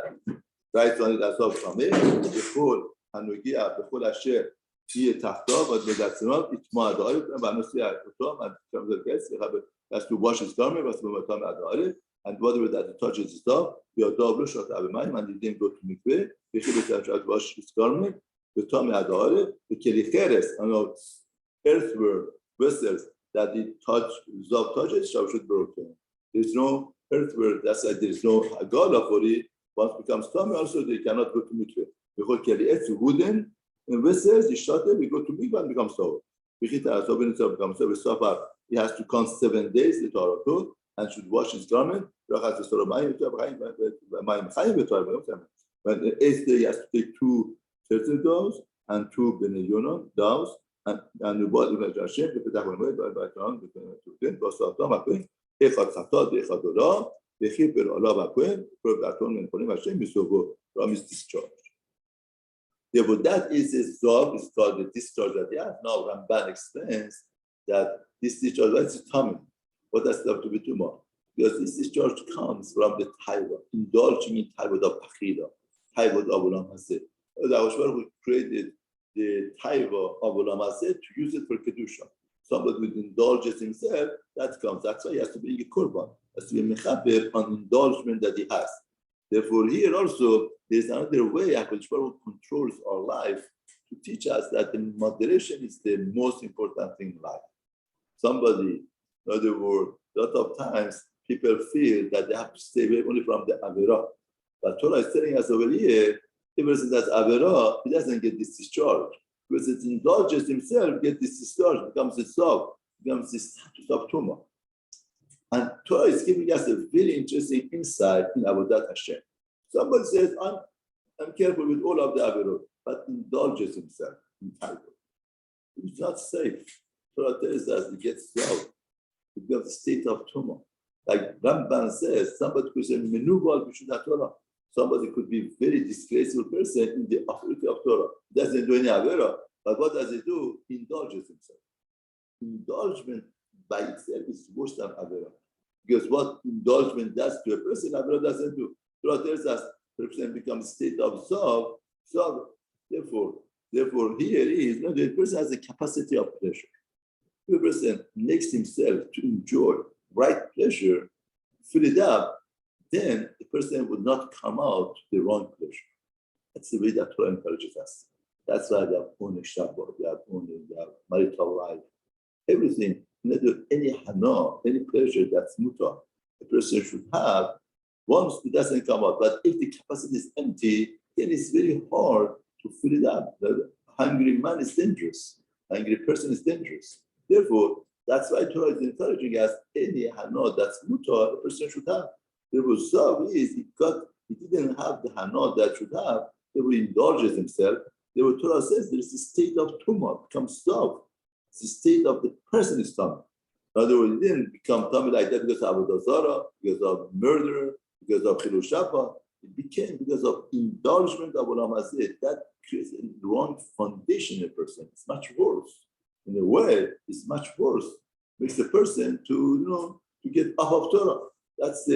writes on it as of from it, before Hanugia, before Asher, he tachtav, but that's not, it's more adorable, and comes the guest, has to wash his garment, and whatever that touches his dog, the dog shot Avraham, and he didn't go to mikveh, he should wash his garment, the Tommy Adore, the Kelicheres, and earthworm vessels that the touch, Zov touches, should be broken. There's no earthworm, that's like there's no Hagala for it. Once it becomes Tommy, also they cannot go to mikveh. Because Kelicheres, wooden, and vessels, he shot it, we go to mikveh and becomes so. He has to count 7 days, the Torah too, and should wash his garment. But the 8th day, he has to take 2 turtle doves and 2 benediona doves, and the body of Hashem, the Petach discharge. Yeah, but that is a Zob, it's called the discharge that they have. Now Ramban explains that this discharge, that's tummy. What does that have to be tomorrow? Because this discharge comes from the taiva, indulging in taiva of pachida, taiva of Olam Hazeh. The Aushvar created the taiva of Olam Hazeh to use it for kedusha. Somebody who indulges himself, that comes. That's why he has to be a korban. Has to be mechaber on indulgement that he has. Therefore, here also there's another way HaKadosh Baruch Hu controls our life to teach us that the moderation is the most important thing in life. Somebody, in other words, a lot of times people feel that they have to stay away only from the Averah. But Torah is telling us over here, the person that's Averah, he doesn't get this discharge. Because it indulges himself, get this discharge, becomes a sob, becomes the status of Tumah. And Torah is giving us a very interesting insight in Avodat Hashem. Somebody says, I'm careful with all of the Averot, but indulges himself in Taiva. It's not safe. Torah tells us it gets out. It becomes a state of Tumah. Like Ramban says, somebody could say, Menuval B'Shudat Torah. Somebody could be a very disgraceful person in the authority of Torah. He doesn't do any Averah, but what does he do? He indulges himself. Indulgement by itself is worse than Averah. Because what indulgement does to a person, Averah doesn't do. Torah tells us the person becomes a state of Zav. Therefore, here is, the person has a capacity of pleasure. If a person makes himself to enjoy right pleasure, fill it up, then the person would not come out to the wrong pleasure. That's the way that Torah encourages us. That's why they have only Shabbat, they have marital life, everything. Any hana, any pleasure that's mutar, a person should have, once it doesn't come out. But if the capacity is empty, then it's very hard to fill it up. The hungry man is dangerous. Hungry person is dangerous. Therefore, that's why Torah is encouraging us, any hana that's mutar, a person should have. Therefore, Zav is, he didn't have the hana that should have, therefore he indulges himself. Therefore, Torah says there is a state of tumah, becomes Zav. It's the state of the person is tummy. In other words, it didn't become tummy like that because of Avodah Zarah, because of murder, because of Chilul Shabbat. It became because of indulgement of Olam Hazeh. That creates a wrong foundation in a person. It's much worse. In a way, it's much worse. Makes the person to get off of Torah. That's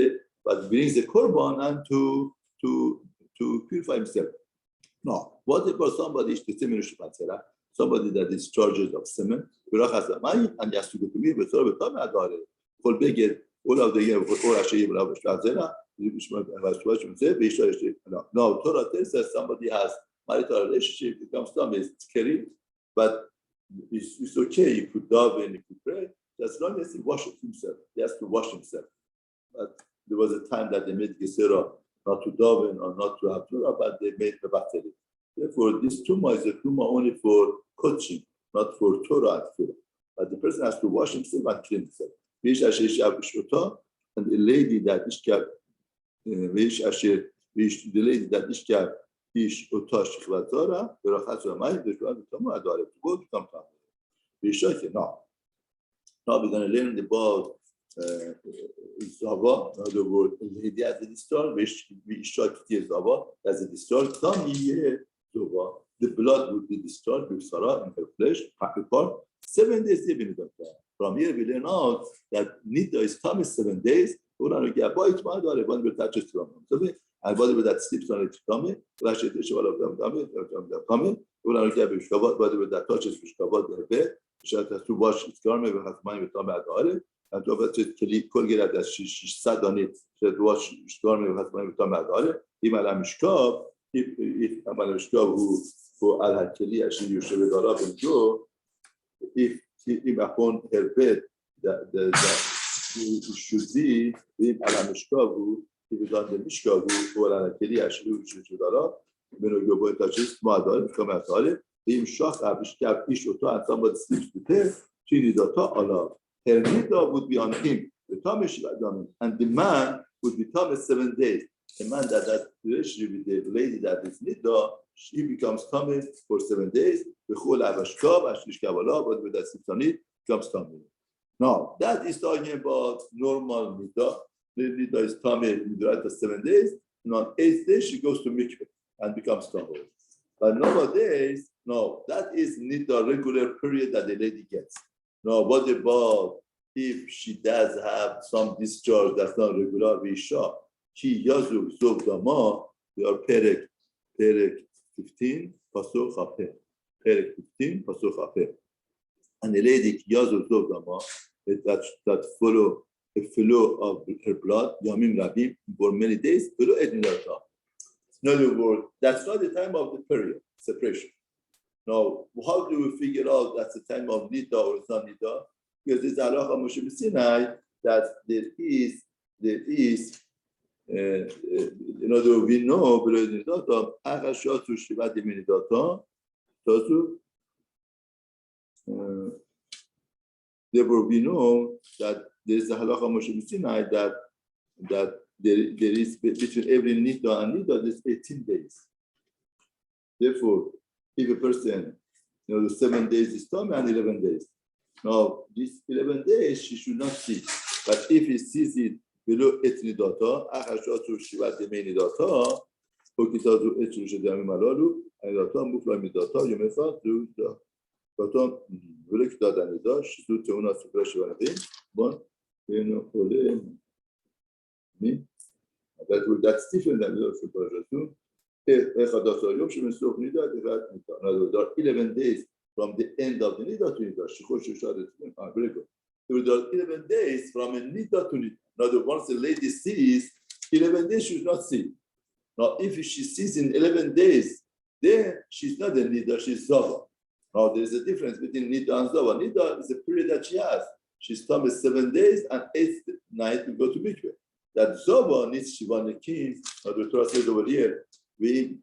but brings the korban and to purify himself. No. What about somebody somebody that is charged of semen, and he has to go to me, all of the year, no, Torah tells us somebody has marital relationship, becomes tummy, it's scary, but it's okay. You could daven, you could pray, as long as he washes himself. He has to wash himself. But there was a time that they made Gesera not to daven or not to have Torah, but they made the battery. Therefore, this Tumah is a Tumah only for coaching, not for Torah and Torah. But the person has to wash himself and clean himself. And the lady that the lady that ishkab ish otash chvatara berachat ramayim v'shvat v'tamah adare to go to come from. Now we're going to learn about Zava. In other words, the lady has a distal, which we ishak Zava as a distal. Come here, Zava. The blood would be distal with Sarah in her flesh, part. 7 days From here we learn out that Nida is come 7 days. We're going to get by it, one will touch it from him. And whatever that sleeps on it, coming, we're going to get whatever that touches the bed, she has to wash its garment, we have money with Tamad, and to have to Kolgera that she sat on it, she had to wash its garment, we have money with Tamad, if Amalishkov who Al Hakeli actually you should have up and go, if upon her bed, the should be if Alamishkov he was on the Mishkavu or Al Hakeli actually you should have up. When you go to just Madal, come out of it. Him Shach Abishkab Ishoto and somebody sleeps with her. Chinidata Allah. Her nida would be on him. The Tamish and the man would be Thomas 7 days. The man that has relationship with the lady that is nida, she becomes Thomas for 7 days. Bechol Abishkab Ashishkab Allah, but with that Sitanit becomes Thomas. Now that is talking about normal nida. The nida is Thomas after 7 days. And on 8th day she goes to mikveh and becomes Thomas. But nowadays, no, that is not the regular period that the lady gets. No, what about if she does have some discharge that's not regular? We saw Ki Yazu Zov Dama, they are Perek 15, Pasuk Haper. Perek 15, Pasuk Haper. And the lady Ki Yazu Zov Dama, that follow a flow of her blood, Yamim Rabim, for many days, below Ednilata. In other words, that's not the time of the period, separation. Now, how do we figure out that's the time of Nida or it's not Nida? Because there's halacha Moshe B'Sinai that there is, in other words, we know, below Nidata, Achashatu Shivat Nidata, therefore we know that there's a halacha Moshe B'Sinai that there is between every nida and nida, there's 18 days. Therefore, if a person, the 7 days is Tom and 11 days. Now, these 11 days, she should not see. But if he sees it below 8 nidata, achashatu shivat yemei nidata, okitazu etru shedamim alalu, nidata, mufla nidata, yomefat, nidata. Baton, v'lek dada nida, shizu teuna supra shivanavim, bon, that's different than the separation. There are 11 days from the end of the nida to nida. Very good. There are 11 days from a nida to nida. Now, once the lady sees, 11 days she should not see. Now, if she sees in 11 days, then she's not a nida, she's zava. Now, there's a difference between nida and zava. Nida is a period that she has. She's come 7 days and 8th night to go to mikveh. That Zova needs Shiva Nekim. The Torah says over here, in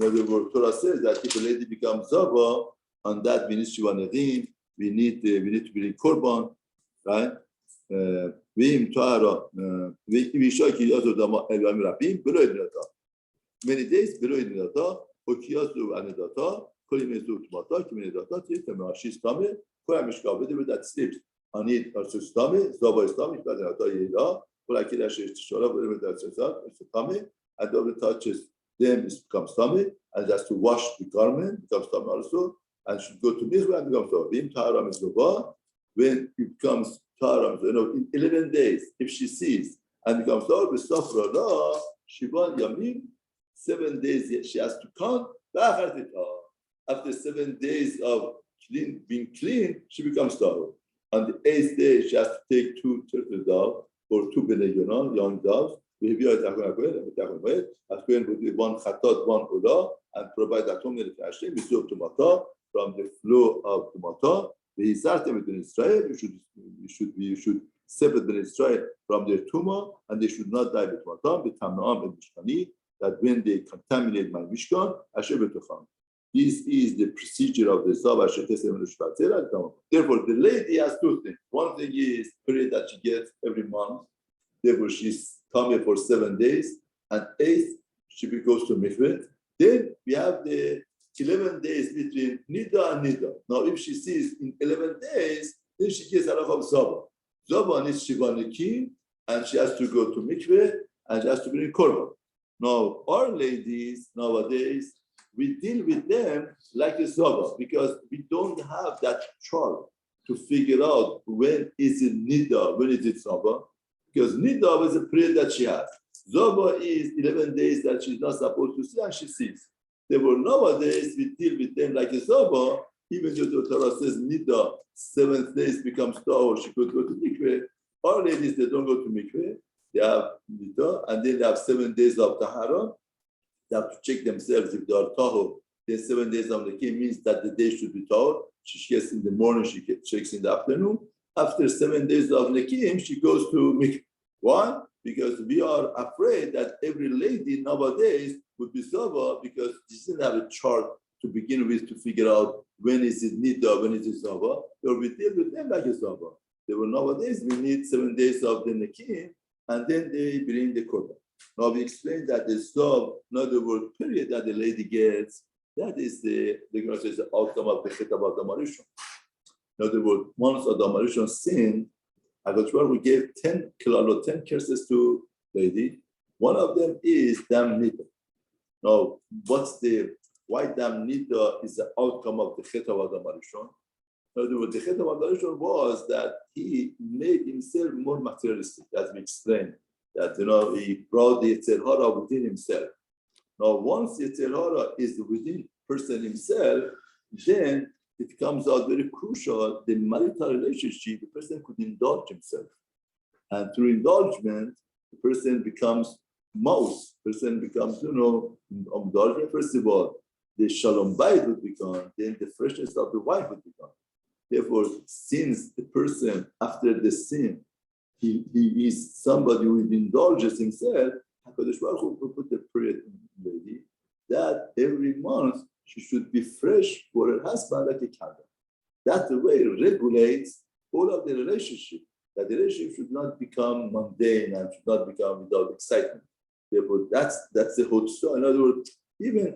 other words, Torah says that if a lady becomes Zova, on that we need Shiva Nekim, we need to bring Korban, right? Many days below Nidata, Okiyasu Anidata, Kolimezu Tumata, Kiminidata, she's coming, Koyamishka, whatever that sleeps. Anid also stomach, Zova is stomach, but Yida. Like it actually whatever that's it's tummy, and when it touches them, it becomes tummy, and has to wash the garment, becomes tummy also, and should go to mikveh and becomes tummy. Taharam is Zova. When it becomes Taharam, in 11 days, if she sees and becomes tummy, Safra, Shivan Yamim, 7 days she has to count. After 7 days of being clean, she becomes tummy. On the 8th day, she has to take 2 turtle doves. Or 2 benegona, young doves. We have as Kohen would be 1 chatat, 1 olah, and provide atonement to Hashem. We serve to Mata. from the flow of the Mata. You should separate the Israel from their tumah, and they should not die with Matam, with Tamnaam and Mishkani, that when they contaminate my Mishkan, Asher B'tocham. This is the procedure of the Zav Asher Tesem L'Shvatzera. Therefore, the lady has two things. One thing is period that she gets every month. Therefore, she's coming for 7 days, and 8th she goes to mikveh. Then we have the 11 days between Nida and Nida. Now, if she sees in 11 days, then she gets halach of Zava. Zava needs Shivaniki, and she has to go to mikveh, and she has to bring korban. Now, our ladies nowadays, we deal with them like a Zava, because we don't have that chart to figure out when is it Nida, when is it Zava. Because Nida is a period that she has. Zava is 11 days that she's not supposed to see, and she sees. Therefore, nowadays, we deal with them like a Zava, even though the Torah says Nida, 7th days becomes Tahor, she could go to mikveh. Our ladies, they don't go to mikveh. They have Nida, and then they have 7 days of Tahara. They have to check themselves if they are Tahor. Then 7 days of Nekeh means that the day should be Tahor. She checks in the morning, she checks in the afternoon. After 7 days of Nekim, she goes to mikveh. Why? Because we are afraid that every lady nowadays would be Zava, because she doesn't have a chart to begin with to figure out when is it Nida, when is it Zava. So we deal with them like a Zava. Nowadays, we need 7 days of the Nekim, and then they bring the Korban. Now, we explained that the Zav, in other words, period that the lady gets, that is the outcome of the Chet of Adam Arishon. In other words, once Adam Arishon sinned, Hakadosh Baruch Hu gave 10 kilalot, 10 curses to lady. One of them is Dam Nida. Now, why Dam Nida is the outcome of the Chet of Adam Arishon? In other words, the Chet of Adam Arishon was that he made himself more materialistic, as we explained. That, he brought the Yetzer Hara within himself. Now, once Yetzer Hara is within person himself, then it comes out very crucial, the marital relationship, the person could indulge himself. And through indulgement, the person becomes mouse, person becomes, indulgent, first of all, the shalom bayit would become, then the freshness of the wife would become. Therefore, since the person, after the sin, he is somebody who indulges himself, HaKadosh Baruch Hu will put the period in the lady that every month she should be fresh for her husband like a candle. That's the way it regulates all of the relationship. That the relationship should not become mundane and should not become without excitement. Therefore, that's the whole story. In other words, even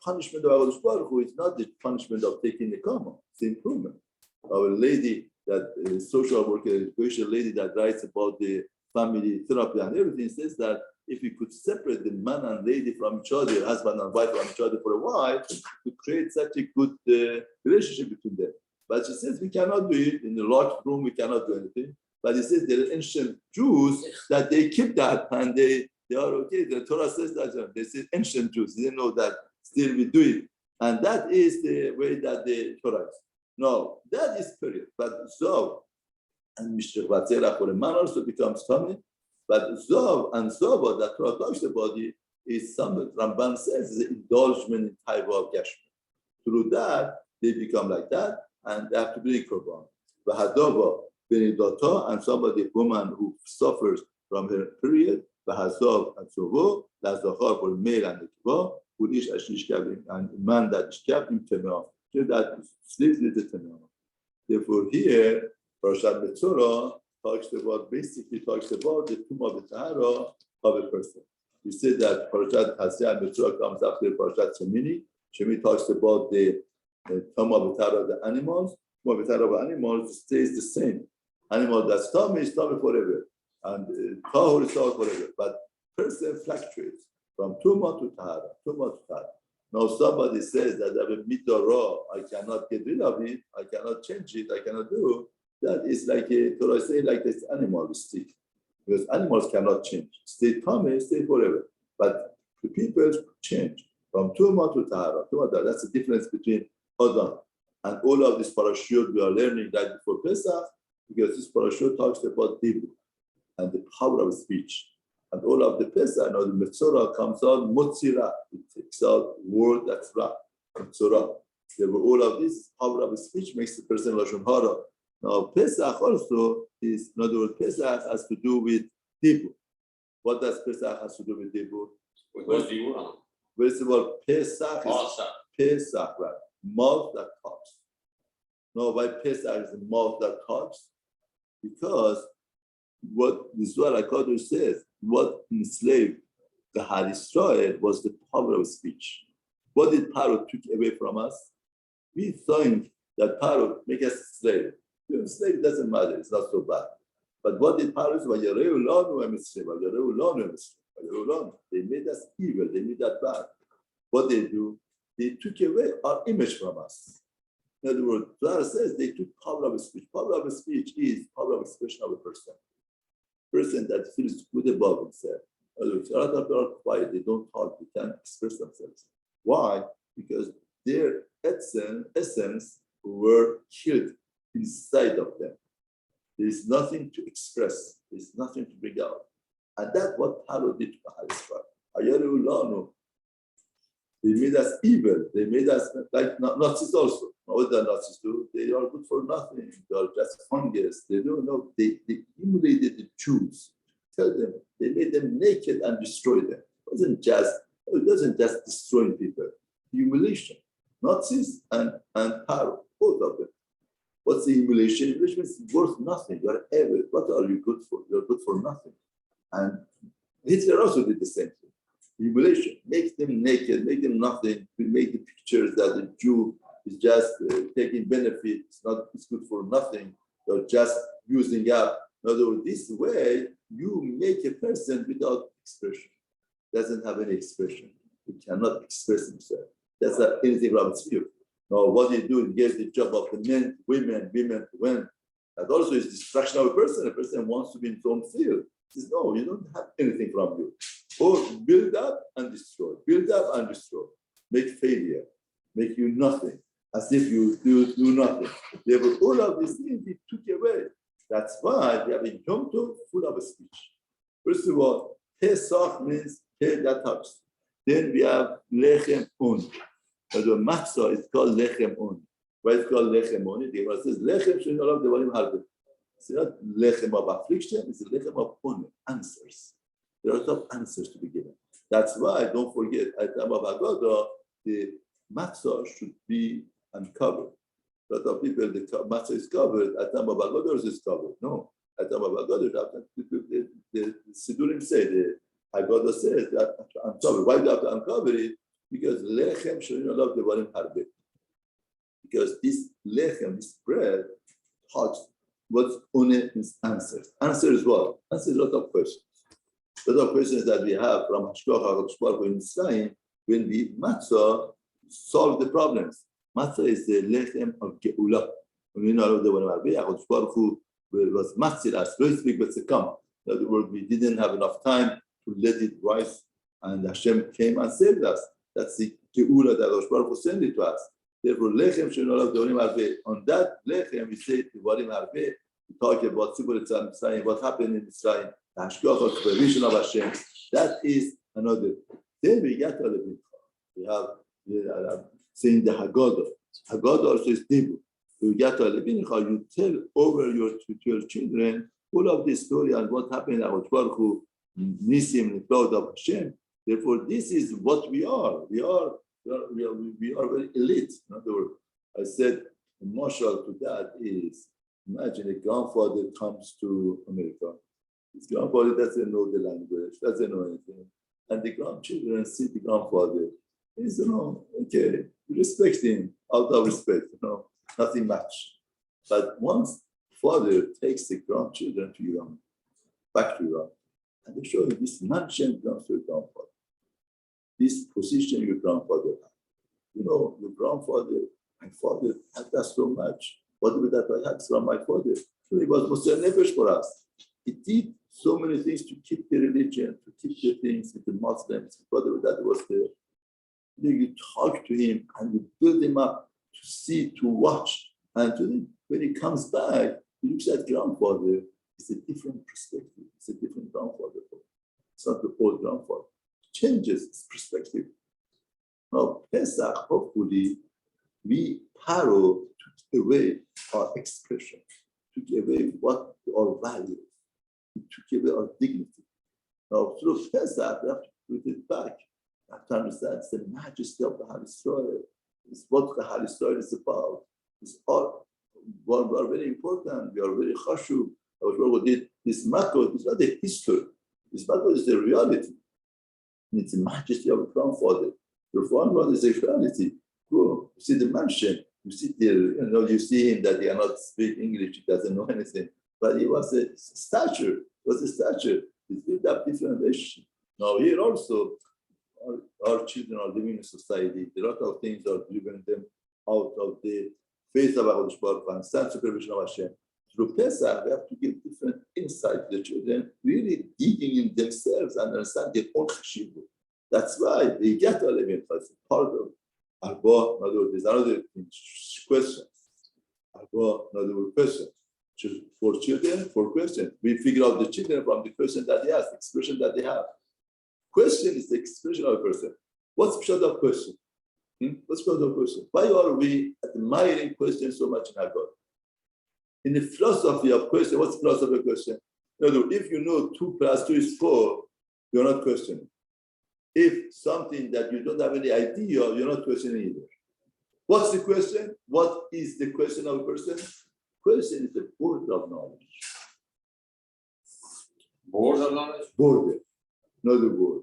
punishment of HaKadosh Baruch Hu is not the punishment of taking the karma. It's the improvement. Our lady, that social worker, education lady that writes about the family therapy and everything, says that if you could separate the man and lady from each other, husband and wife from each other for a while, to create such a good relationship between them. But she says we cannot do it in the locked room. We cannot do anything. But he says there are ancient Jews that they keep that and they are okay. The Torah says that they say ancient Jews. They know that still we do it, and that is the way that the Torah is. No, that is period. But Zav and Mishra Vatzera for a man also becomes tummy. But Zav and Zava that Torah talks about it is something Ramban says is an indulgement in type of Gashmi. Through that, they become like that, and they have to be korban. V'hadova benidata, and somebody, woman who suffers from her period, v'hazav and Zovo, lazachar for male and nekeva, udish ashishkav, and man that ishkav in temah, that sleeps with the temah. Therefore, here, Persian Metzora basically talks about the tumah of the tahara of a person. We said that Parashat Hasyan Metzora comes after Parashat Shemini. Shemini talks about the tumah of the tahara of the animals. Tumah of the tahara of animals stays the same. Animal that's tummy is tummy forever, and tahor is tahor forever. But person fluctuates from tumah to tahara, tumah to tahara. Now somebody says that I have a mitzvah, I cannot get rid of it, I cannot change it, I cannot do. That is like Torah say like this animal stick, because animals cannot change. Stay tummy, stay forever. But the people change from tumah to tahara. That's the difference between Adam and all of this parashut we are learning right before Pesach, because this parashut talks about dibur and the power of speech. And all of the Pesach, the Metzora comes out, Motzira. It takes out word that's ra, Metzora. There were all of this power of speech makes the person Lashon Hara. Now, Pesach also is, in other words, Pesach has to do with Dibur. What does Pesach has to do with Dibur? First of all, Pesach is Pesach, right? Mouth that talks. Now, why Pesach is the mouth that talks? Because what the Zohar HaKadosh says, what enslaved the Har Israel was the power of speech. What did Paro took away from us? We think that Paro make us slave. Slave doesn't matter, it's not so bad. But what did Paro do? They made us evil, they made us bad. What they do? They took away our image from us. In other words, Zohar says they took power of speech. Power of speech is power of expression of a person. Person that feels good about himself. They are quiet, they don't talk, they can't express themselves. Why? Because their essence were killed inside of them. There is nothing to express, there is nothing to bring out. And that's what Paro did to Israel. They made us evil, they made us like Nazis also. What the Nazis do? They are good for nothing, they are just fungus. They don't know, they humiliated the Jews. Tell them, they made them naked and destroyed them. It doesn't just destroy people. Humiliation. Nazis and Paro, both of them. What's the humiliation? Humiliation is worth nothing. You are evil. What are you good for? You are good for nothing. And Hitler also did the same thing. Humiliation. Make them naked, make them nothing. We make the pictures that the Jew is just taking benefit. It's good for nothing. You're just using up. In other words, this way, you make a person without expression. Doesn't have any expression. He cannot express himself. That's not anything wrong with you. Now, what they do is give the job of the men, women to win. That also is distraction of a person. A person wants to be in his own field. He says, no, you don't have anything from you. Or build up and destroy. Build up and destroy. Make failure. Make you nothing. As if you do nothing. They were all of these things they took away. That's why we have a Yom Tov full of speech. First of all, Pesach means that talks. Then we have Lechem Un. The Metzora is called Lechem Un. Why it's called Lechem Un? The Gemara says Lechem Shenolov Devarim Harbe. It's not Lechem of affliction, it's Lechem of Un, answers. There are a lot of answers to be given. That's why, don't forget, at the time of Haggadah, the Metzora should be uncovered. A lot of people, the Metzora is covered, at the time of Haggadah is covered. No, at the time of Haggadah, the Sidurim say, the Haggadah says that uncover. Why do you have to uncover it? Because lechem shenolov devarim harbe. Because this lechem, this bread, talks what's on it is answers. Answers what? Answers a lot of questions. A lot of questions that we have from Hashkoch HaKadosh in Israel when we matzah solve the problems. Matzah is the lechem of Geula. When we know the one HaKadosh Baruch Hu was matzil us, don't speak but succumb. In other words, we didn't have enough time to let it rise, and Hashem came and saved us. That's the Geula that HaKadosh Baruch Hu sent it to us. Therefore, lechem shenolov devarim harbe. On that lechem, we say devarim harbe. We talk about Mitzrayim, what happened in Mitzrayim, the hashgacha, the provision of Hashem. That is another. Then we get to Levychaim. We have saying the Haggadah. Haggadah also is Dibur. You get to Levychaim, you tell over to your children all of this story and what happened at Baruch Hu, Nisim, the cloud of Hashem. Therefore, this is what we are. We are very elite. In other words, I said, the marshal to that is, imagine a grandfather comes to America. His grandfather doesn't know the language, doesn't know anything. And the grandchildren see the grandfather. He says, okay, we respect him out of respect, nothing much. But once father takes the grandchildren to Iran, back to Iran, and they show you this mansion belongs to your grandfather. This position your grandfather had. Your grandfather, my father had that so much. Whatever that I had from my father, so he was Moshe Nefesh for us. He did so many things to keep the religion, to keep the things with the Muslims, whatever that was there. You talk to him and you build him up to see, to watch. And when he comes back, he looks at grandfather. It's a different perspective. It's a different grandfather. It's not the old grandfather. It changes his perspective. Now, Pesach, hopefully, Paro took away our expression, took away what our value, it took away our dignity. Now, through Pesach, we have to put it back. We have to understand it's the majesty of the Holy Soil. It's what the Holy Soil is about. It's all we are very important. We are very chashuv. This makot is not a history. This makot is the reality. It's the majesty of the grandfather. Your grandfather is a reality. Go, you see the mansion. You see there, you see him that he cannot speak English. He doesn't know anything. But he was a stature. It's built up different relationship. Now here also, our children are living in society. A lot of things are driven them out of the faith of HaKadosh Baruch Hu and stand supervision of Hashem. Through Pesach, we have to give different insight to the children, really digging in themselves and understand their own cheshivut. That's why they get all of it as part of Arba. In other words, there's another question. Arba, in other words, question. For children, for question. We figure out the children from the question that they ask, the expression that they have. Question is the expression of a person. What's the of question? What's the of question? Why are we admiring questions so much in our God? In the philosophy of question, what's the philosophy of question? In other words, if you know 2 + 2 is 4, you're not questioning. If something that you don't have any idea, you're not questioning either. What's the question? What is the question of a person? Question is the border of knowledge. Border of knowledge? Border, not the word.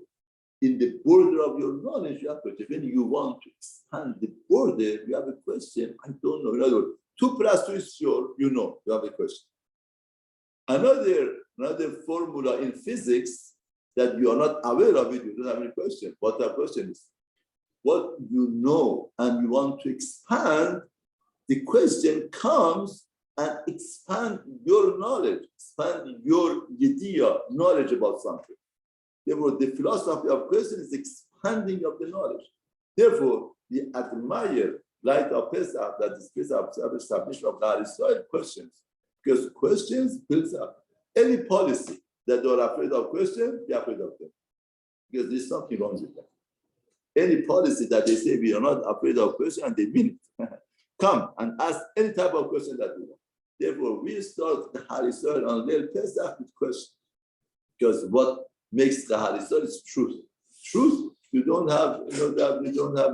In the border of your knowledge, you have question. When you want to expand the border, you have a question. I don't know. In other words, 2 + 2 is sure, you know, you have a question. Another formula in physics that you are not aware of it, you don't have any question. What the question is? What you know and you want to expand, the question comes and expand your knowledge, expand your idea, knowledge about something. Therefore, the philosophy of question is expanding of the knowledge. Therefore, we admire light of Pesach, that is Pesach establishment of the Israel questions. Because questions builds up. Any policy that they are afraid of questions, they are afraid of them. Because there's something wrong with that. Any policy that they say we are not afraid of questions, and they mean it. Come and ask any type of question that you want. Therefore, we start the Harisol on Leil Pesach with questions. Because what makes the Harisol is truth. Truth, you don't have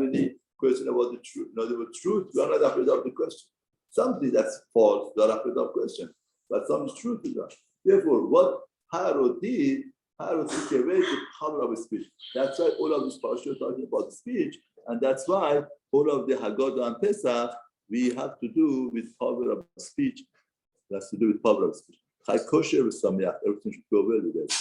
any question about the truth. In other words, truth, we are not afraid of the question. Something that's false, we are afraid of question. But some truth is that. Therefore, what Haro did, Haro took away the power of speech. That's why all of this parsha is talking about speech, and that's why all of the Haggadah and Pesach we have to do with power of speech. It has to do with power of speech. Chai kosher v'sameach. Everything should go well with it.